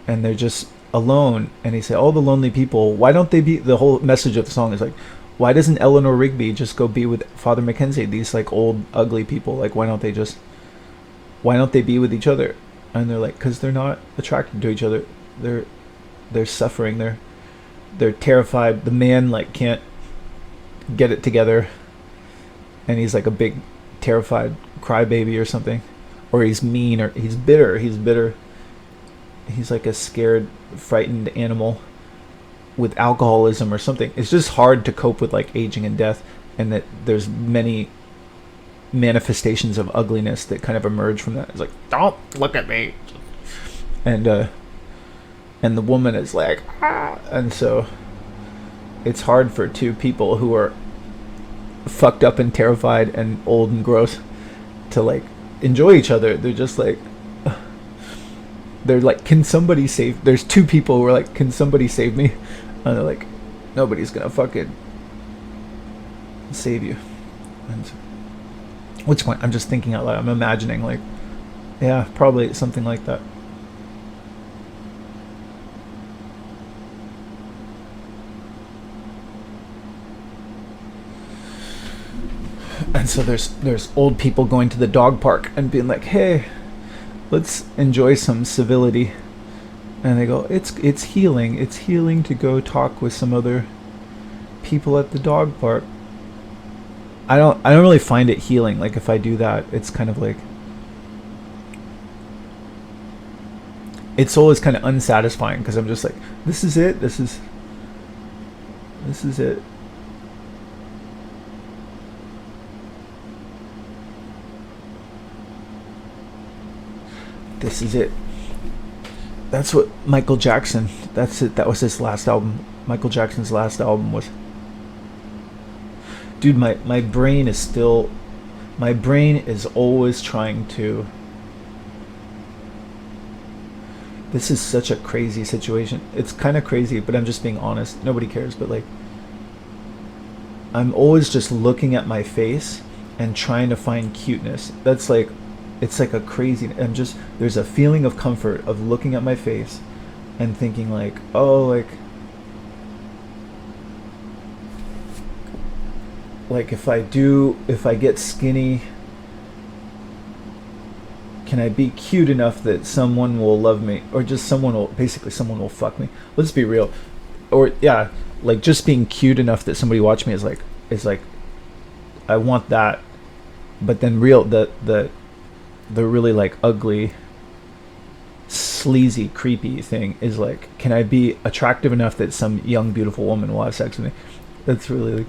And they're just alone. And he said, all the lonely people, why don't they be, the whole message of the song is like, why doesn't Eleanor Rigby just go be with Father Mackenzie? These like old ugly people, like why don't they be with each other? And they're like, because they're not attracted to each other. They're suffering. They're terrified. The man like can't get it together, and he's like a big terrified crybaby or something, or he's mean, or he's bitter. He's like a scared, frightened animal with alcoholism or something. It's just hard to cope with like aging and death, and that there's many manifestations of ugliness that kind of emerge from that. It's like, don't look at me, and the woman is like, ah. And so it's hard for two people who are fucked up and terrified and old and gross to like enjoy each other. They're just like, they're like, can somebody save, there's two people who are like, can somebody save me? And they're like, nobody's gonna fucking save you. And what's the point? I'm just thinking out loud. I'm imagining like, yeah, probably something like that. And so there's old people going to the dog park and being like, hey, let's enjoy some civility. And they go, it's healing. It's healing to go talk with some other people at the dog park. I don't really find it healing. Like if I do that, it's kind of like, it's always kind of unsatisfying because I'm just like, this is it. This is it. This is it. That's what Michael Jackson. That's it. That was his last album. Michael Jackson's last album was. Dude, my brain is still. My brain is always trying to. This is such a crazy situation. It's kind of crazy, but I'm just being honest. Nobody cares, but like. I'm always just looking at my face and trying to find cuteness. That's like. It's like a crazy. I'm just. There's a feeling of comfort of looking at my face and thinking like, oh, like if I get skinny, can I be cute enough that someone will love me, or just someone will fuck me? Let's be real. Or yeah, like just being cute enough that somebody watch me is like I want that. But then the really like ugly, sleazy, creepy thing is like, can I be attractive enough that some young beautiful woman will have sex with me? That's really like,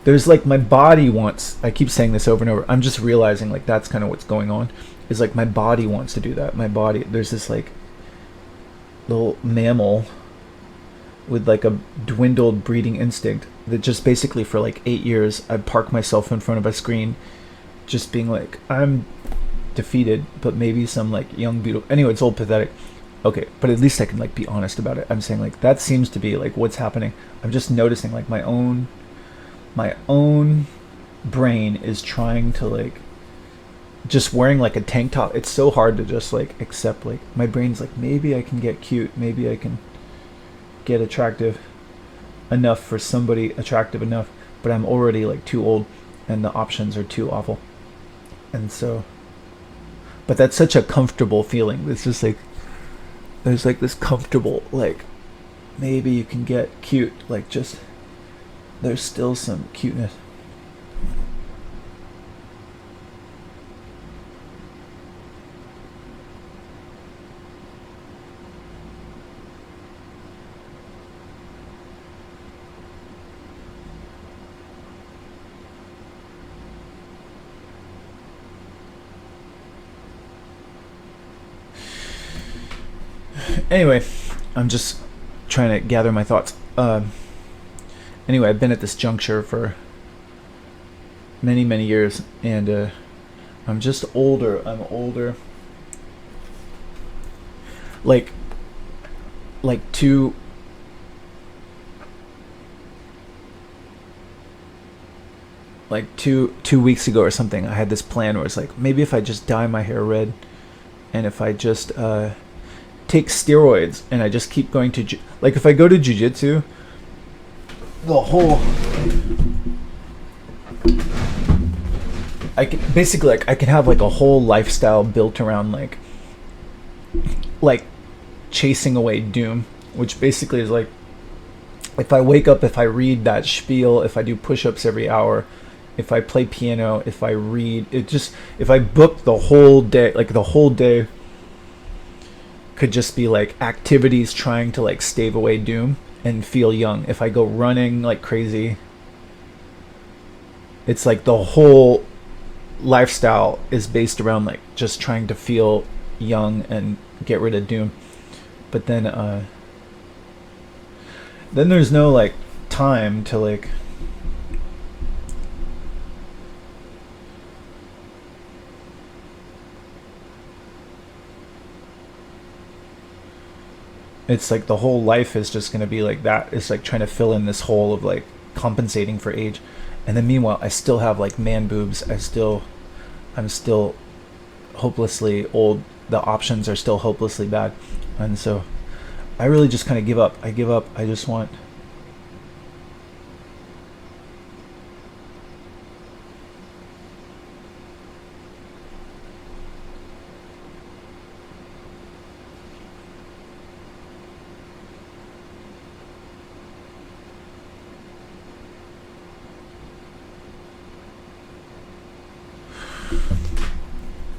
there's like my body wants, I keep saying this over and over, I'm just realizing like that's kind of what's going on, is like my body wants to do that. My body, there's this like little mammal with like a dwindled breeding instinct that just basically for like 8 years I park myself in front of a screen just being like, I'm defeated, but maybe some like young beautiful, anyway, it's all pathetic. Okay, but at least I can like be honest about it. I'm saying like that seems to be like what's happening. I'm just noticing like my own brain is trying to like just wearing like a tank top. It's so hard to just like accept, like my brain's like, maybe I can get cute, maybe I can get attractive enough for somebody attractive enough, but I'm already like too old and the options are too awful. And so, but that's such a comfortable feeling. It's just like there's like this comfortable like, maybe you can get cute, like just there's still some cuteness. Anyway, I'm just trying to gather my thoughts. Anyway, I've been at this juncture for many years, and I'm just older. I'm older. Like two. Like two weeks ago or something, I had this plan where it's like, maybe if I just dye my hair red, and if I just take steroids and I just keep going to like if I go to jiu-jitsu, the whole I can basically like I can have like a whole lifestyle built around like chasing away doom, which basically is like if I wake up, if I read that spiel, if I do push-ups every hour, if I play piano, if I read, it just if I book the whole day, like the whole day could just be like activities trying to like stave away doom and feel young. If I go running like crazy, it's like the whole lifestyle is based around like just trying to feel young and get rid of doom. But then there's no like time to like it's like the whole life is just going to be like that. It's like trying to fill in this hole of like compensating for age. And then meanwhile, I still have like man boobs. I'm still hopelessly old. The options are still hopelessly bad. And so I really just kind of give up. I give up. I just want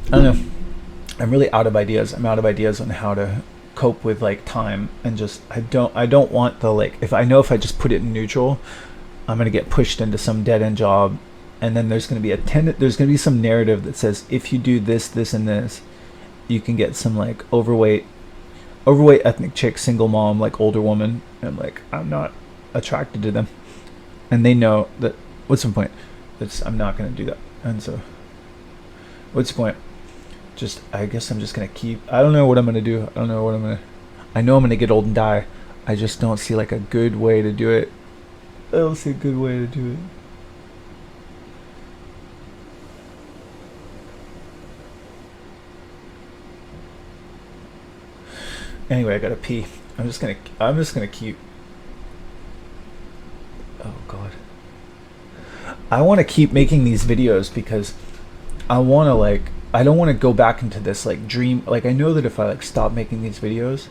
I don't know. I'm really out of ideas. I'm out of ideas on how to cope with like time, and just I don't want the, like, if I just put it in neutral, I'm gonna get pushed into some dead end job, and then there's gonna be there's gonna be some narrative that says if you do this, this, and this, you can get some like overweight ethnic chick, single mom, like older woman, and like I'm not attracted to them, and they know that. What's the point? I'm not gonna do that, and so what's the point? Just, I guess I'm just gonna keep. I don't know what I'm gonna do. I don't know what I'm gonna. I know I'm gonna get old and die. I just don't see like a good way to do it. I don't see a good way to do it. Anyway, I gotta pee. I'm just gonna keep. Oh God. I want to keep making these videos because I want to like. I don't want to go back into this like dream. Like, I know that if I like stop making these videos,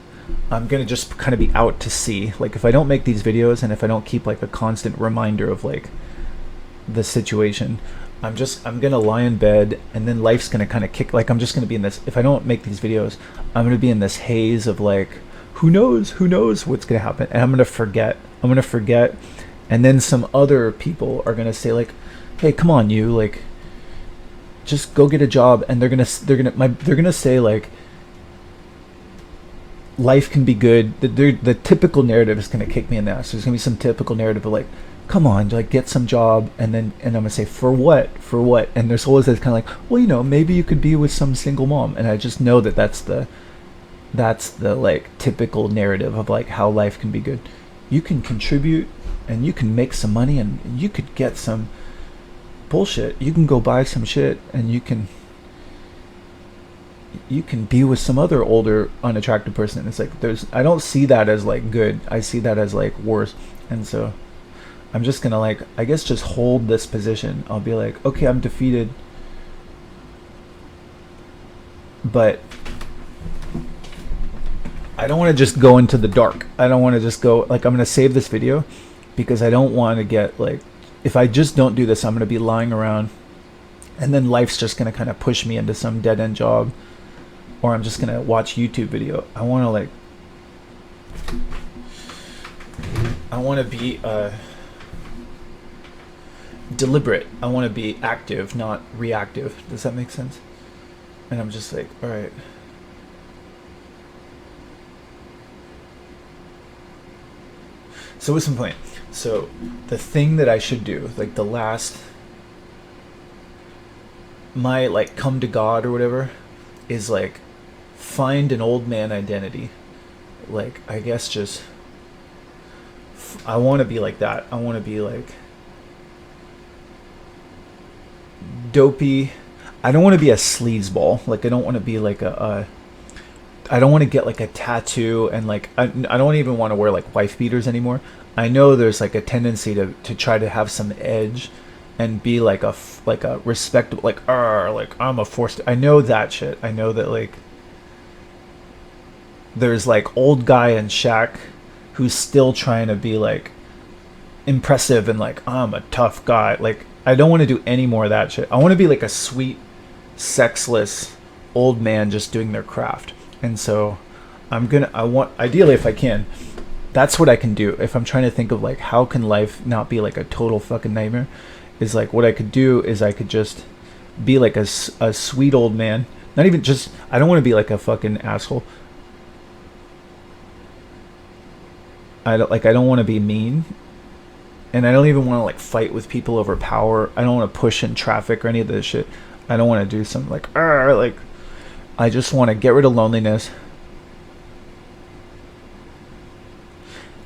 I'm gonna just kind of be out to sea. Like, if I don't make these videos, and if I don't keep like a constant reminder of like the situation, I'm gonna lie in bed, and then life's gonna kind of kick. Like, I'm just gonna be in this. If I don't make these videos, I'm gonna be in this haze of like, who knows what's gonna happen, and I'm gonna forget. And then some other people are gonna say like, hey, come on, you, like, just go get a job, and they're gonna say like, life can be good. The typical narrative is gonna kick me in the ass. There's gonna be some typical narrative of like, come on, like, get some job, and I'm gonna say, for what? And there's always this kind of like, well, maybe you could be with some single mom, and I just know that that's the like typical narrative of like how life can be good. You can contribute, and you can make some money, and you could get some bullshit. You can go buy some shit, and you can be with some other older unattractive person. It's like, I don't see that as like good. I see that as like worse. And so I'm just gonna like, I guess, just hold this position. I'll be like, okay, I'm defeated, but I don't want to just go into the dark. I don't want to just go like, I'm gonna save this video because I don't want to get like, if I just don't do this, I'm gonna be lying around, and then life's just gonna kind of push me into some dead end job, or I'm just gonna watch YouTube video. I want to be deliberate. I want to be active, not reactive. Does that make sense? And I'm just like, all right. So what's the point? So the thing that I should do, like my like come to God or whatever, is like find an old man identity. Like, I guess just, I want to be like that. I want to be like dopey. I don't want to be a sleazeball. Like, I don't want to be like I don't want to get like a tattoo, and like I don't even want to wear like wife beaters anymore. I know there's like a tendency to try to have some edge and be like a respectable, like I'm a force. I know that shit. I know that like there's like old guy in Shaq who's still trying to be like impressive and like, I'm a tough guy. Like, I don't want to do any more of that shit. I want to be like a sweet, sexless old man just doing their craft. And so ideally, if I can, that's what I can do. If I'm trying to think of like, how can life not be like a total fucking nightmare, is like, what I could do is I could just be like a sweet old man. Not even just, I don't want to be like a fucking asshole. I don't want to be mean, and I don't even want to like fight with people over power. I don't want to push in traffic or any of this shit. I don't want to do something like I just want to get rid of loneliness.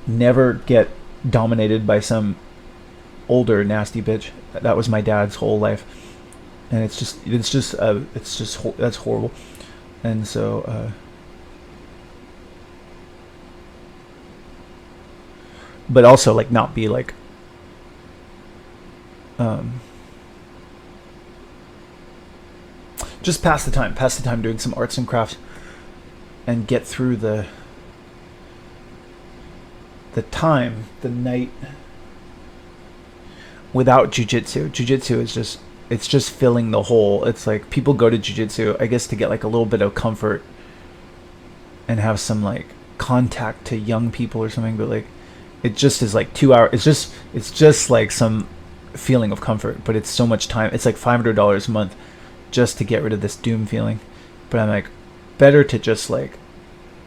Never get dominated by some older nasty bitch. That was my dad's whole life, and that's horrible. And so but also like not be like just pass the time doing some arts and crafts, and get through the night without jujitsu. Jujitsu is just it's just filling the hole. It's like people go to jiu-jitsu, I guess, to get like a little bit of comfort and have some like contact to young people or something, but like it just is like 2 hours. It's just like some feeling of comfort, but it's so much time. It's like $500 a month just to get rid of this doom feeling. But I'm like, better to just like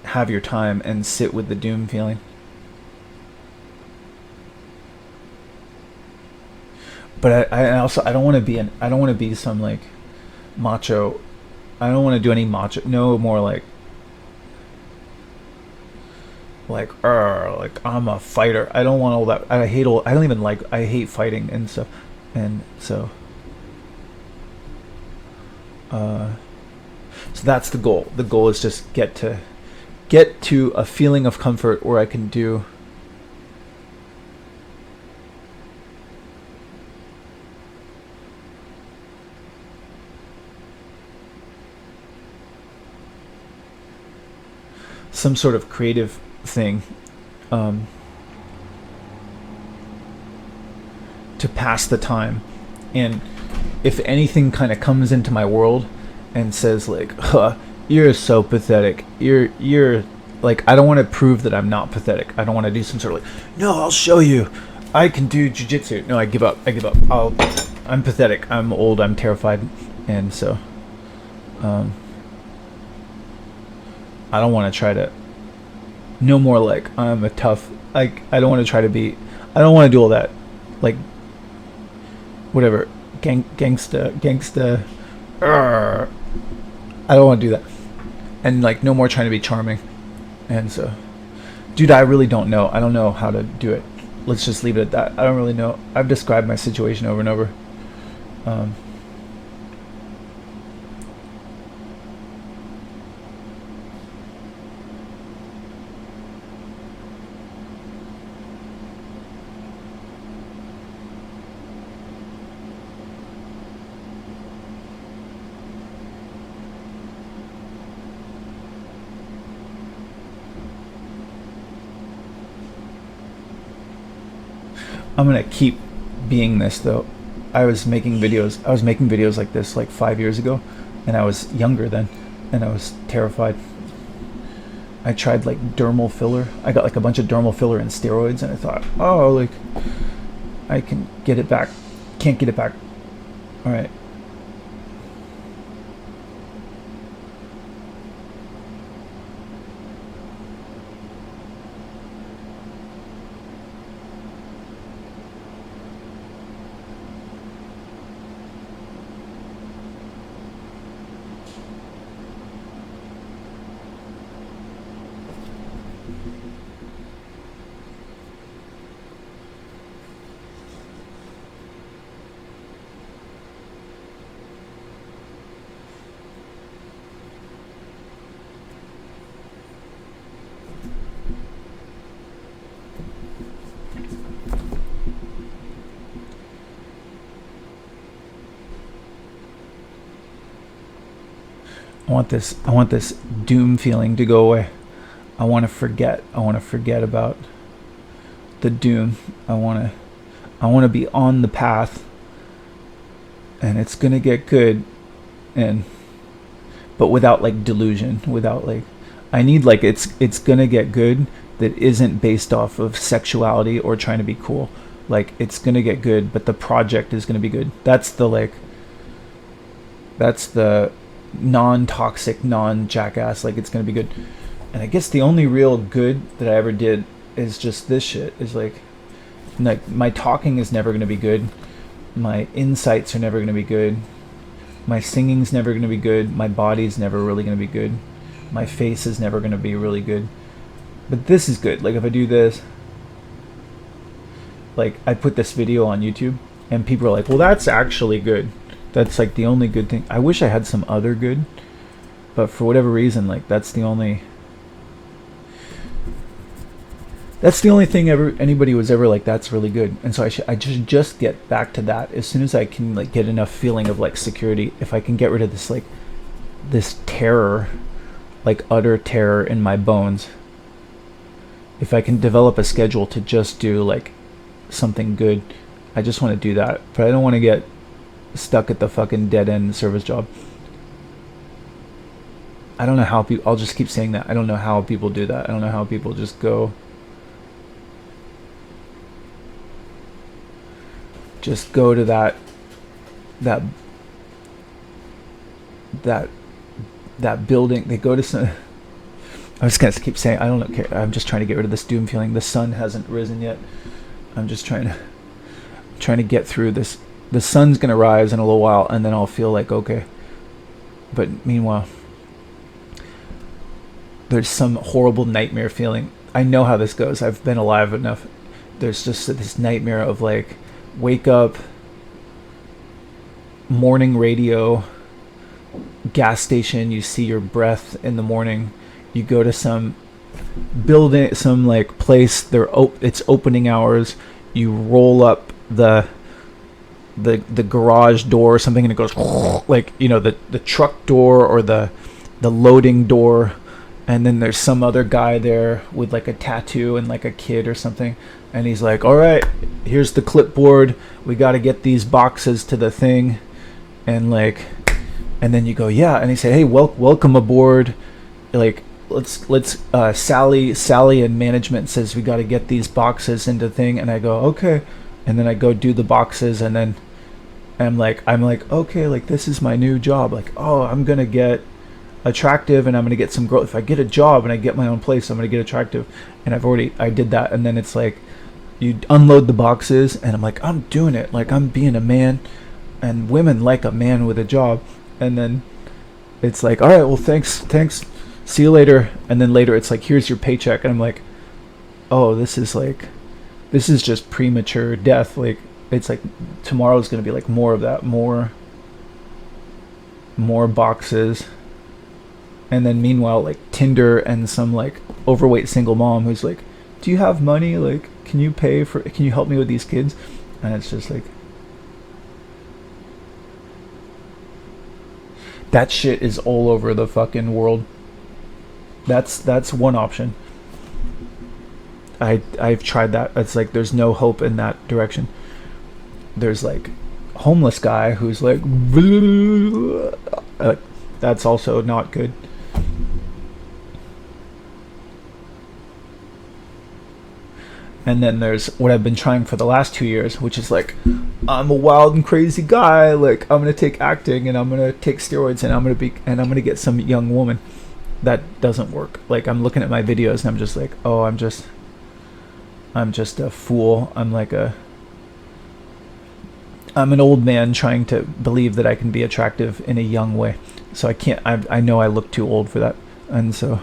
have your time and sit with the doom feeling. But I also, I don't want to be I don't want to be some like macho. I don't want to do any macho. No more like I'm a fighter. I don't want all that. I don't even like. I hate fighting and stuff. And so so that's the goal. The goal is just get to a feeling of comfort where I can do some sort of creative thing, to pass the time. And if anything kind of comes into my world and says like, huh, you're so pathetic, you're like, I don't want to prove that I'm not pathetic. I don't want to do some sort of like, no, I'll show you, I can do jiu-jitsu. No, I give up. I'm pathetic, I'm old, I'm terrified. And so I don't want to try to, no more like I'm a tough, like I don't want to try to be, I don't want to do all that like whatever gangsta I don't want to do that. And like no more trying to be charming. And so, dude, I really don't know. I don't know how to do it. Let's just leave it at that. I don't really know. I've described my situation over and over. I'm gonna keep being this though. I was making videos like this like 5 years ago, and I was younger then, and I was terrified. I tried like dermal filler. I got like a bunch of dermal filler and steroids, and I thought, oh, like I can get it back. Can't get it back. All right. I want this doom feeling to go away. I want to forget about the doom. I want to be on the path, and it's going to get good, but without like delusion, without like, I need like, it's going to get good that isn't based off of sexuality or trying to be cool. Like it's going to get good, but the project is going to be good. That's the non-toxic, non-jackass, like it's gonna be good. And I guess the only real good that I ever did is just this shit. Is like my talking is never gonna be good, my insights are never gonna be good, my singing's never gonna be good, my body's never really gonna be good, my face is never gonna be really good. But this is good. Like if I do this, like I put this video on YouTube and people are like, well, that's actually good. That's like the only good thing. I wish I had some other good, but for whatever reason, like that's the only thing anybody was ever like, that's really good. And so I just get back to that as soon as I can, like get enough feeling of like security. If I can get rid of this like this terror, like utter terror in my bones, if I can develop a schedule to just do like something good, I just want to do that. But I don't want to get stuck at the fucking dead end service job. I don't know how people. I'll just keep saying that. I don't know how people do that. I don't know how people just go. Just go to that that that building. They go to some. I'm just gonna keep saying I don't care. I'm just trying to get rid of this doom feeling. The sun hasn't risen yet. I'm just trying to get through this. The sun's gonna rise in a little while, and then I'll feel like okay. But meanwhile, there's some horrible nightmare feeling. I know how this goes. I've been alive enough. There's just this nightmare of like, wake up, morning radio, gas station, you see your breath in the morning, you go to some building, some like place, it's opening hours, you roll up the garage door or something and it goes like, you know, the truck door or the loading door, and then there's some other guy there with like a tattoo and like a kid or something, and he's like, all right, here's the clipboard, we got to get these boxes to the thing, and like, and then you go, yeah, and he said, hey, welcome aboard, like, let's Sally in management says we got to get these boxes into thing, and I go, okay, and then I go do the boxes, and then I'm like okay, like this is my new job, like, oh, I'm gonna get attractive and I'm gonna get some growth. If I get a job and I get my own place, I'm gonna get attractive, and I did that, and then it's like you unload the boxes, and I'm like, I'm doing it, like I'm being a man, and women like a man with a job, and then it's like, all right, well, thanks, see you later, and then later it's like, here's your paycheck, and I'm like, oh, this is just premature death, like it's like tomorrow's gonna be like more of that, more boxes. And then meanwhile, like Tinder and some like overweight single mom who's like, do you have money? Like, can you help me with these kids? And it's just like, that shit is all over the fucking world. That's one option. I've tried that. It's like, there's no hope in that direction. There's like homeless guy who's like, that's also not good. And then there's what I've been trying for the last 2 years, which is like, I'm a wild and crazy guy, like I'm gonna take acting and I'm gonna take steroids and I'm gonna get some young woman. That doesn't work. Like, I'm looking at my videos and I'm just like, oh, I'm just a fool. I'm an old man trying to believe that I can be attractive in a young way. So I can't, I know I look too old for that. And so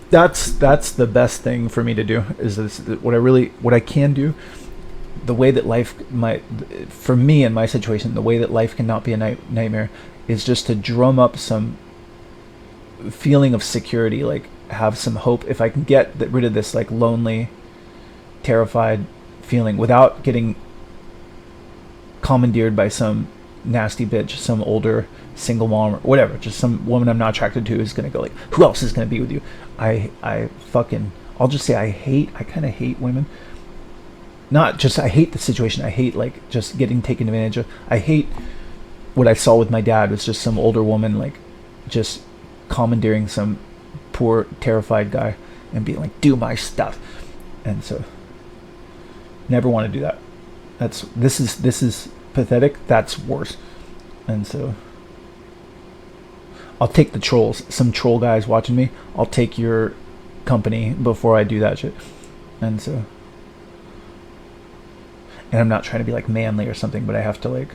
that's the best thing for me to do, is this, what I can do, the way that life for me in my situation, the way that life cannot be a nightmare is just to drum up some feeling of security, like have some hope. If I can get rid of this like lonely, terrified feeling without getting commandeered by some nasty bitch, some older single mom or whatever, just some woman I'm not attracted to who's gonna go like, who else is gonna be with you? I'll just say I kind of hate women. Not just I hate the situation, I hate like just getting taken advantage of. I hate what I saw with my dad was just some older woman like just commandeering some poor terrified guy and being like, do my stuff. And so never want to do that. This is pathetic. That's worse. And so I'll take the trolls. Some troll guys watching me, I'll take your company before I do that shit. And so, and I'm not trying to be like manly or something, but I have to like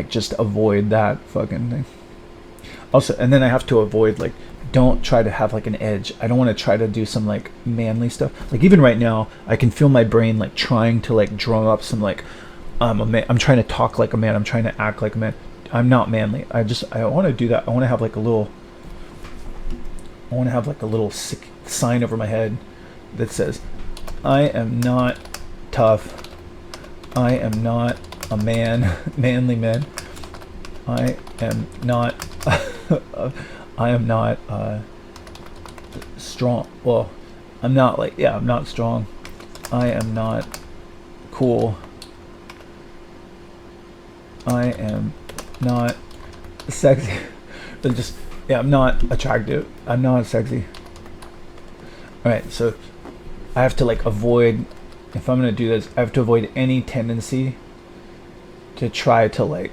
just avoid that fucking thing. Also, and then I have to avoid like, don't try to have like an edge. I don't want to try to do some like manly stuff. Like even right now, I can feel my brain like trying to like drum up some like, I'm trying to talk like a man. I'm trying to act like a man. I'm not manly. I want to do that. I want to have like a little sick sign over my head that says, I am not tough. I am not a man, manly man. I am not, I am not strong. Well, I'm not like, yeah, I'm not strong. I am not cool. I am not sexy. Just, yeah, I'm not attractive. I'm not sexy. Alright, so I have to like avoid, if I'm gonna do this, I have to avoid any tendency to try to like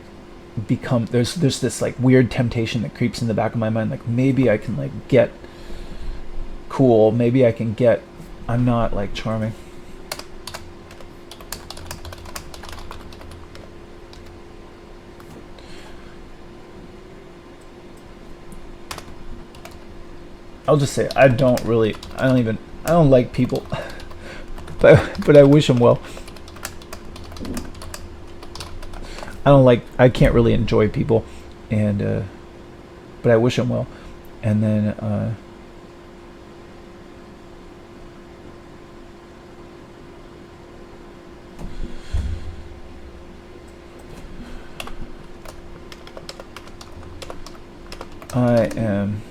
become, there's this like weird temptation that creeps in the back of my mind, like maybe I can like get cool, maybe I can get, I'm not like charming. I'll just say I don't like people, but I wish them well. I can't really enjoy people, and but I wish them well, and then I am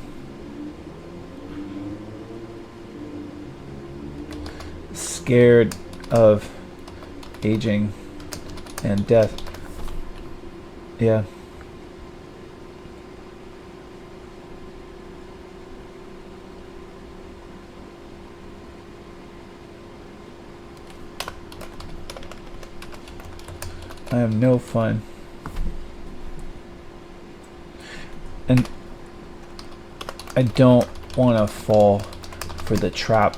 scared of aging and death. Yeah. I am no fun. And I don't want to fall for the trap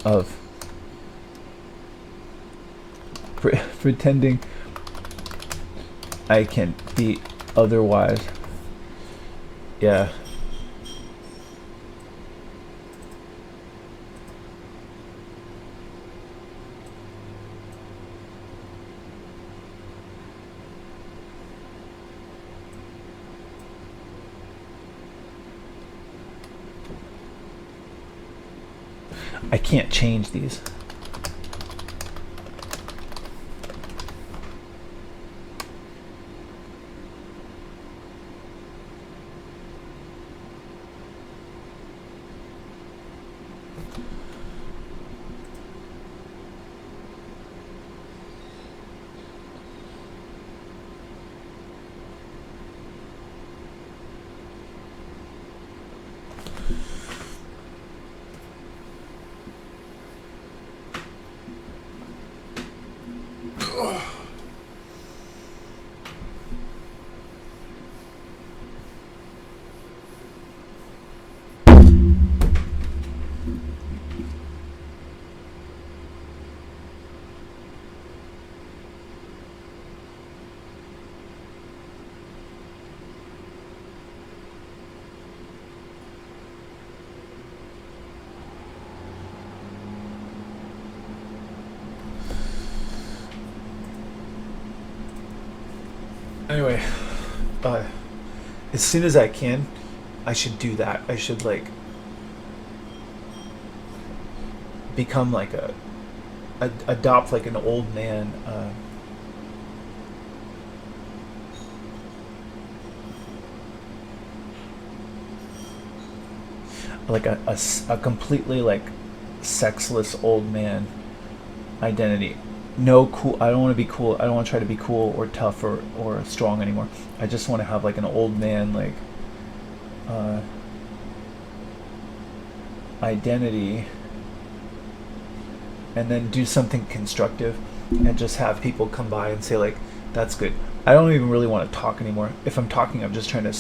of pretending I can be otherwise. Yeah. I can't change these. Anyway, as soon as I can, I should do that. I should like become like adopt like an old man. Like a completely like sexless old man identity. No cool. I don't want to be cool. I don't want to try to be cool or tough or strong anymore. I just want to have like an old man like identity, and then do something constructive, and just have people come by and say like, "That's good." I don't even really want to talk anymore. If I'm talking, I'm trying to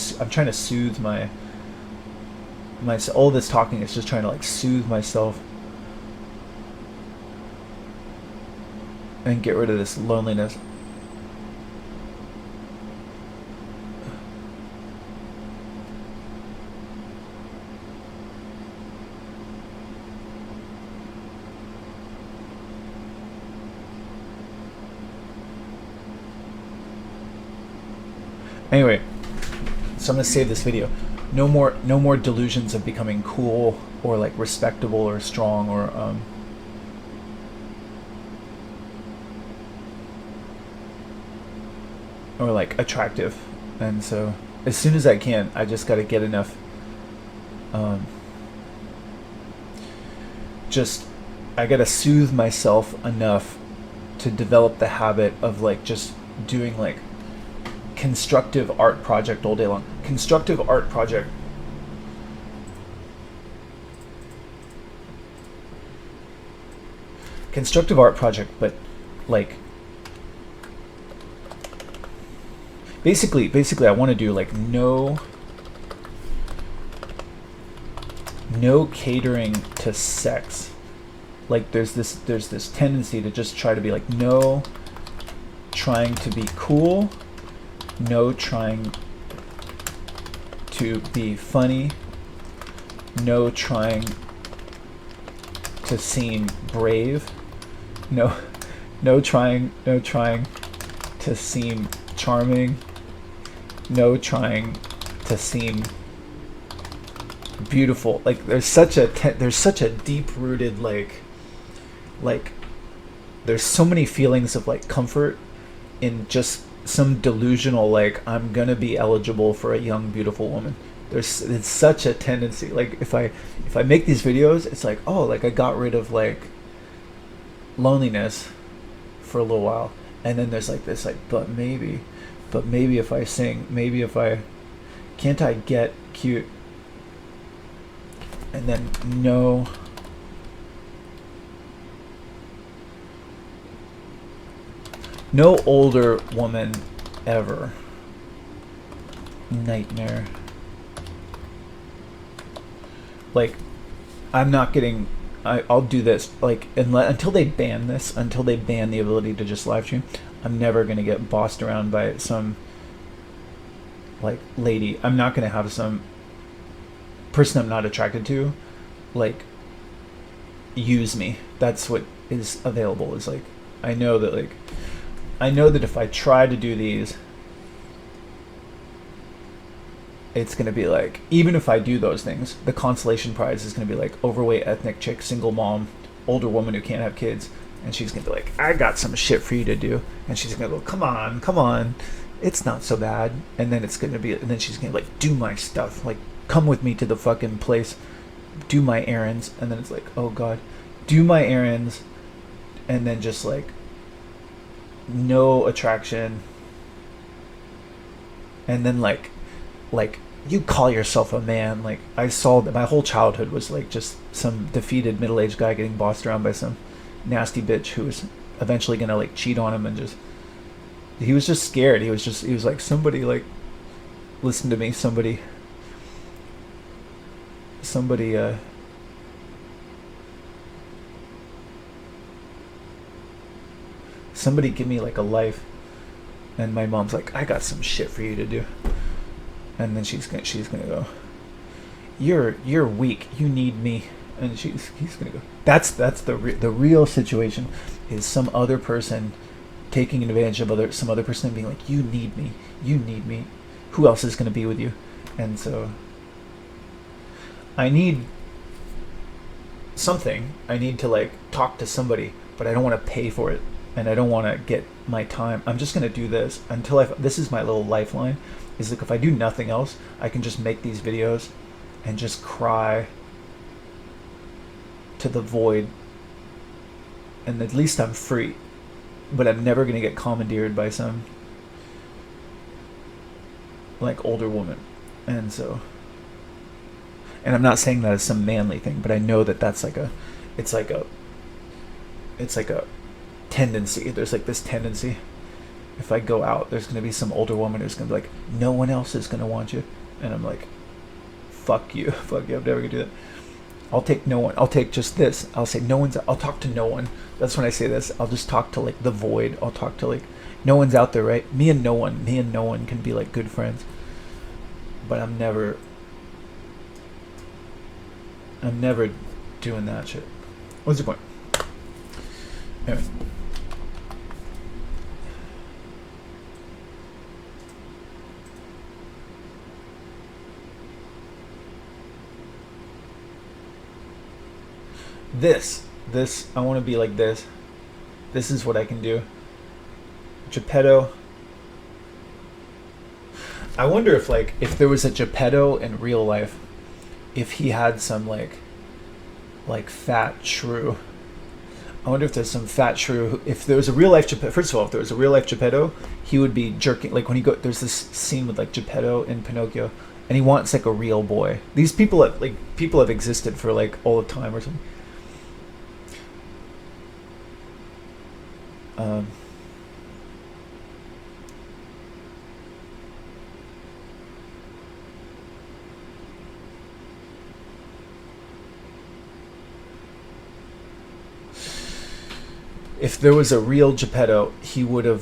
soothe my all this talking is just trying to like soothe myself and get rid of this loneliness. Anyway, so I'm gonna save this video. No more delusions of becoming cool or like respectable or strong or like attractive. And so as soon as I can, I just got to get enough just I got to soothe myself enough to develop the habit of like just doing like constructive art project all day long. Constructive art project. Constructive art project, but like basically I want to do like no catering to sex. Like there's this tendency to just try to be like no trying to be cool, no trying to be funny, no trying to seem brave, no trying to seem charming, no trying to seem beautiful. Like there's such a deep rooted like there's so many feelings of like comfort in just some delusional like I'm gonna be eligible for a young beautiful woman. It's such a tendency. Like if I make these videos, it's like, oh, like I got rid of like loneliness for a little while, and then there's like this like but maybe if I sing, maybe if I can't I get cute, and then no older woman ever. Nightmare. Like I'm not getting I'll do this like until they ban this, until they ban the ability to just live stream. I'm never gonna get bossed around by some like lady. I'm not gonna have some person I'm not attracted to like use me. That's what is available. Is like I know that if I try to do these, it's going to be like, even if I do those things, the consolation prize is going to be like overweight ethnic chick, single mom, older woman who can't have kids. And she's going to be like, I got some shit for you to do. And she's going to go, come on. It's not so bad. And then it's going to be, and then she's going to like, do my stuff. Like, come with me to the fucking place. Do my errands. And then it's like, oh God, do my errands. And then just like, no attraction. And then like you call yourself a man. Like I saw that my whole childhood was like just some defeated middle-aged guy getting bossed around by some nasty bitch who was eventually gonna like cheat on him, and just he was just scared. He was like, somebody like listen to me, somebody give me like a life. And my mom's like, I got some shit for you to do. And then she's gonna go, you're weak, you need me. And he's gonna go, that's the real situation, is some other person taking advantage of some other person and being like, you need me, who else is gonna be with you? And so I need something. I need to like talk to somebody, but I don't want to pay for it, and I don't want to get my time. I'm just gonna do this until this is my little lifeline. Is like if I do nothing else, I can just make these videos and just cry to the void, and at least I'm free. But I'm never gonna get commandeered by some like older woman. And so, and I'm not saying that as some manly thing, but I know that that's like it's like a tendency. There's like this tendency. If I go out, there's going to be some older woman who's going to be like, no one else is going to want you. And I'm like, fuck you, I'm never going to do that. I'll take no one. I'll take just this. I'll say I'll talk to no one. That's when I say this. I'll just talk to like the void. I'll talk to like, no one's out there, right? Me and no one can be like good friends. But I'm never doing that shit. What's your point? Anyway. This, I want to be like this. This is what I can do. Geppetto. I wonder if there was a Geppetto in real life, if he had some like fat shrew. I wonder if there's some fat shrew. If there was a real life Geppetto, first of all, if there was a real life Geppetto, he would be jerking. Like when he go, there's this scene with like Geppetto in Pinocchio, and he wants like a real boy. These people have people have existed for like all the time or something. Um, if there was a real Geppetto, he would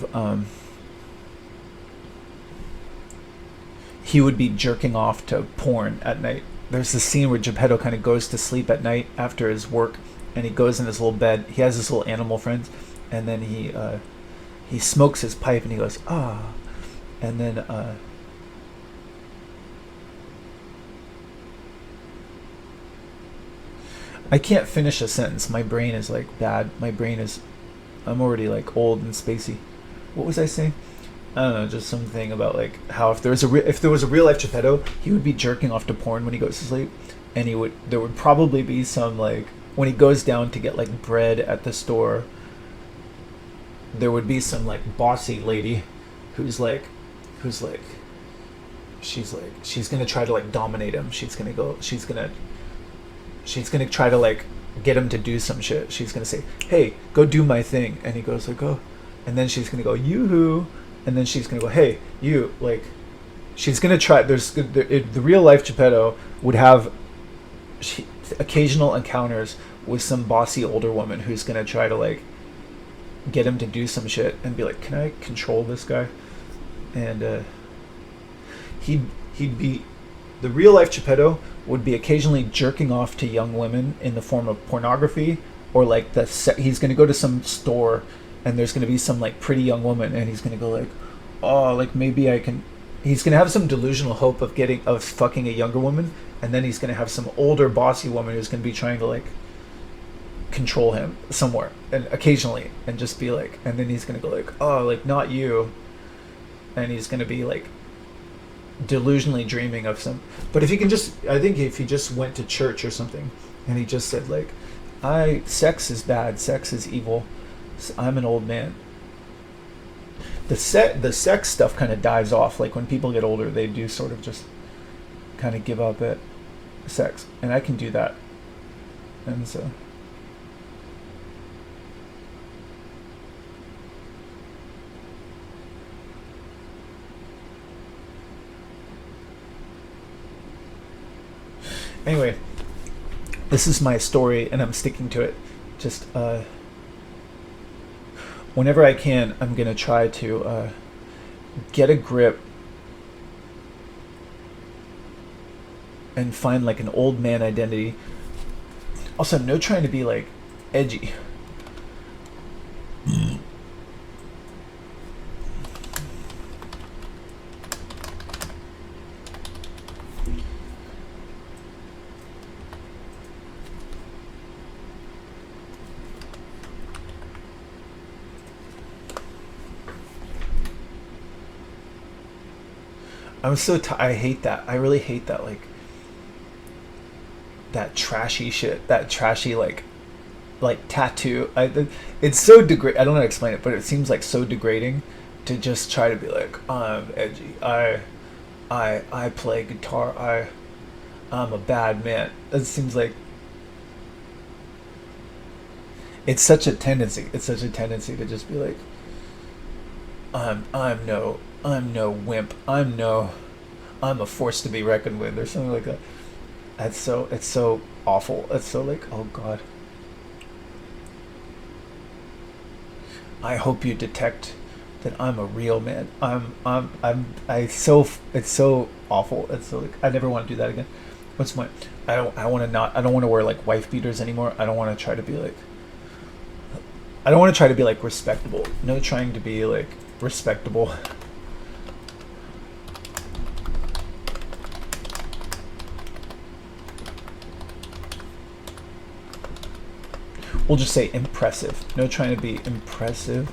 be jerking off to porn at night. There's this scene where Geppetto kind of goes to sleep at night after his work, and he goes in his little bed. He has his little animal friends, and then he smokes his pipe, and he goes ah, and then I can't finish a sentence. My brain is like bad. My brain is I'm already like old and spacey. What was I saying? I don't know, just something about like how if there was a real life Geppetto, he would be jerking off to porn when he goes to sleep, and there would probably be some like when he goes down to get like bread at the store, there would be some like bossy lady who's like she's gonna try to like dominate him. She's gonna try to like get him to do some shit. She's gonna say, "Hey, go do my thing," and he goes like, "Oh," and then she's gonna go, "Yoo-hoo," and then she's gonna go, "Hey, you," like, she's gonna try. The real life Geppetto would have occasional encounters with some bossy older woman who's gonna try to like get him to do some shit and be like, "Can I control this guy?" And he'd be the real life Geppetto would be occasionally jerking off to young women in the form of pornography, or like he's going to go to some store and there's going to be some like pretty young woman, and he's going to go like, oh, like maybe I can. He's going to have some delusional hope of fucking a younger woman, and then he's going to have some older bossy woman who's going to be trying to like control him somewhere and occasionally, and just be like, and then he's going to go like, oh, like not you, and he's going to be like delusionally dreaming of some. But if he can just, I think if he just went to church or something and he just said like, sex is bad, sex is evil, I'm an old man, the sex stuff kind of dies off. Like when people get older, they do sort of just kind of give up at sex, and I can do that. And so anyway, this is my story and I'm sticking to it. Just whenever I can, I'm gonna try to get a grip and find like an old man identity. Also, no trying to be like edgy. I hate that. I really hate that, like that trashy shit. That trashy like tattoo. It's so degrade. I don't know how to explain it, but it seems like so degrading to just try to be like, I'm edgy. I play guitar. I'm a bad man. It seems like it's such a tendency. It's such a tendency to just be like, I'm no wimp. I'm a force to be reckoned with, or something like that. It's so awful. It's so like, oh god. I hope you detect that I'm a real man. It's so awful. It's so like, I never want to do that again. What's my, I don't want to wear like wife beaters anymore. I don't want to try to be like respectable. No trying to be like respectable. We'll just say impressive. No trying to be impressive.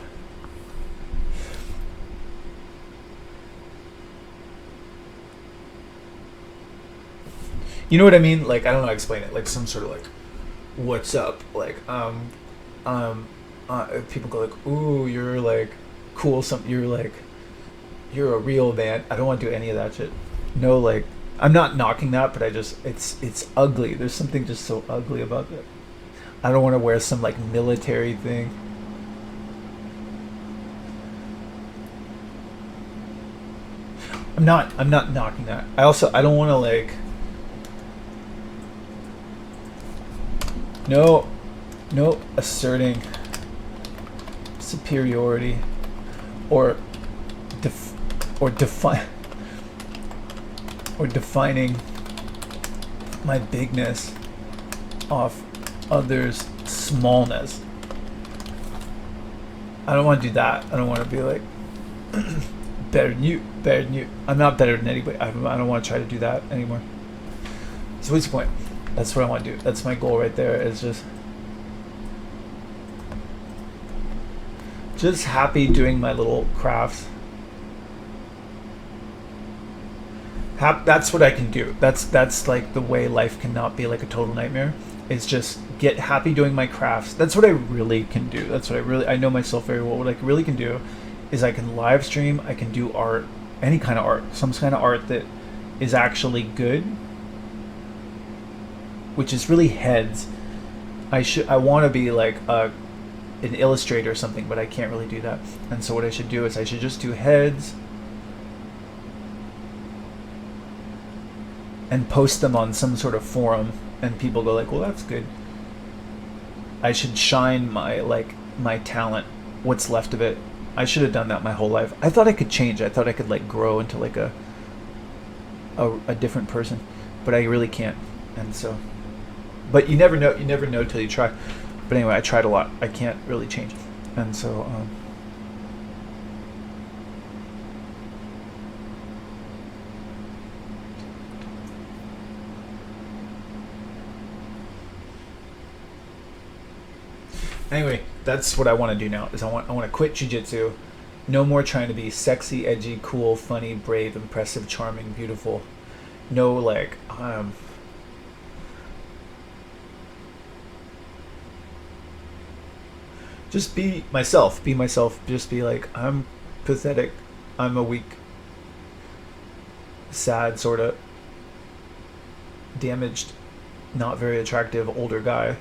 You know what I mean? Like, I don't know how to explain it. Like some sort of like, what's up? Like, um, people go like, "Ooh, you're like cool. You're like you're a real man." I don't want to do any of that shit. No, like I'm not knocking that, but I just it's ugly. There's something just so ugly about that. I don't want to wear some like military thing. I'm not knocking that. I don't want to like no no asserting superiority or def, or define or defining my bigness off others' smallness. I don't want to do that. I don't want to be like better than you, better than you. I'm not better than anybody. I don't want to try to do that anymore. So what's the point? That's what I want to do. That's my goal right there. Is just happy doing my little crafts. That's what I can do. That's like the way life cannot be like a total nightmare. Is just get happy doing my crafts. That's what I really can do. That's what I know myself very well. What I really can do is I can live stream. I can do art, any kind of art, some kind of art that is actually good, which is really heads. I want to be like an illustrator or something, but I can't really do that. And so what I should do is I should just do heads and post them on some sort of forum, and people go like, well, that's good. I should shine my talent, what's left of it. I should have done that my whole life. I thought I could change. I thought I could like grow into like a different person, but I really can't. And so, but you never know till you try. But anyway, I tried a lot. I can't really change. And so anyway, that's what I want to do now. Is I want to quit jiu-jitsu. No more trying to be sexy, edgy, cool, funny, brave, impressive, charming, beautiful. No like just be myself. Be myself. Just be like, I'm pathetic. I'm a weak, sad, sort of damaged, not very attractive older guy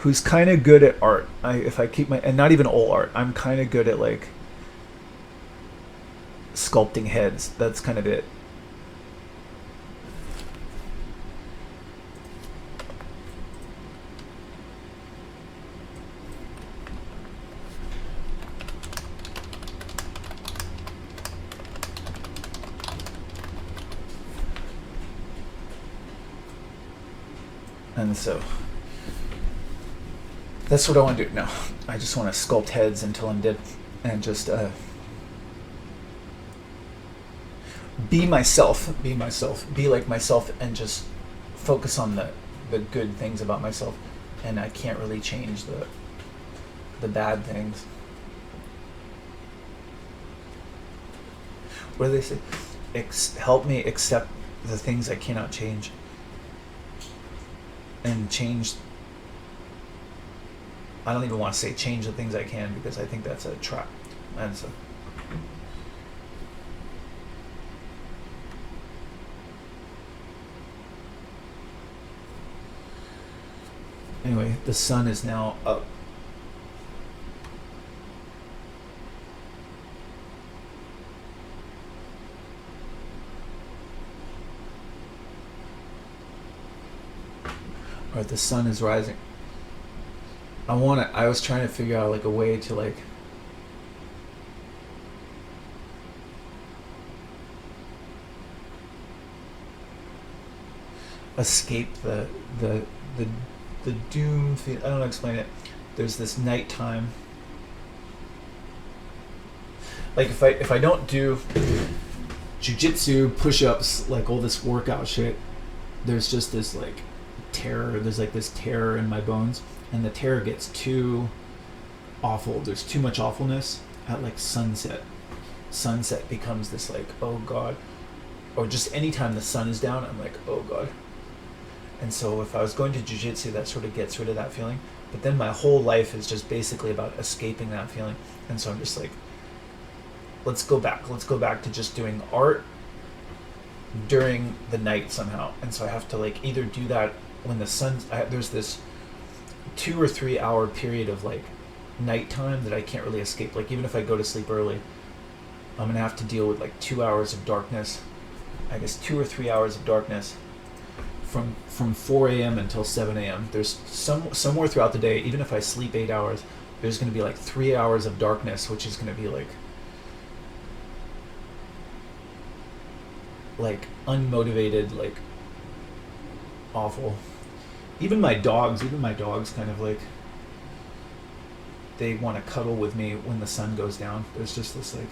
who's kind of good at art. If I keep my, and not even all art, I'm kind of good at like sculpting heads. That's kind of it. And so that's what I want to do now. I just want to sculpt heads until I'm dead, and just be myself, be like myself, and just focus on the good things about myself. And I can't really change the bad things. What do they say? Help me accept the things I cannot change, and change. I don't even want to say change the things I can, because I think that's a trap. And so anyway, the sun is now up. Or the sun is rising. I was trying to figure out like a way to like escape the doom feel. I don't know how to explain it. There's this nighttime. Like if I don't do jujitsu, push-ups, like all this workout shit, there's just this like terror. There's like this terror in my bones. And the terror gets too awful. There's too much awfulness at like sunset. Sunset becomes this like, oh God. Or just anytime the sun is down, I'm like, oh God. And so if I was going to jiu-jitsu, that sort of gets rid of that feeling. But then my whole life is just basically about escaping that feeling. And so I'm just like, let's go back. Let's go back to just doing art during the night somehow. And so I have to like either do that when the sun's, there's this 2 or 3 hour period of like nighttime that I can't really escape. Like even if I go to sleep early, I'm gonna have to deal with like 2 hours of darkness. I guess 2 or 3 hours of darkness from 4 a.m. until 7 a.m. There's somewhere throughout the day, even if I sleep 8 hours, there's gonna be like 3 hours of darkness, which is gonna be like unmotivated, like awful. Even my dogs kind of like, they want to cuddle with me when the sun goes down. There's just this like,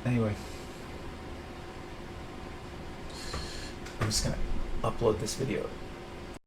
anyway, I'm just gonna upload this video.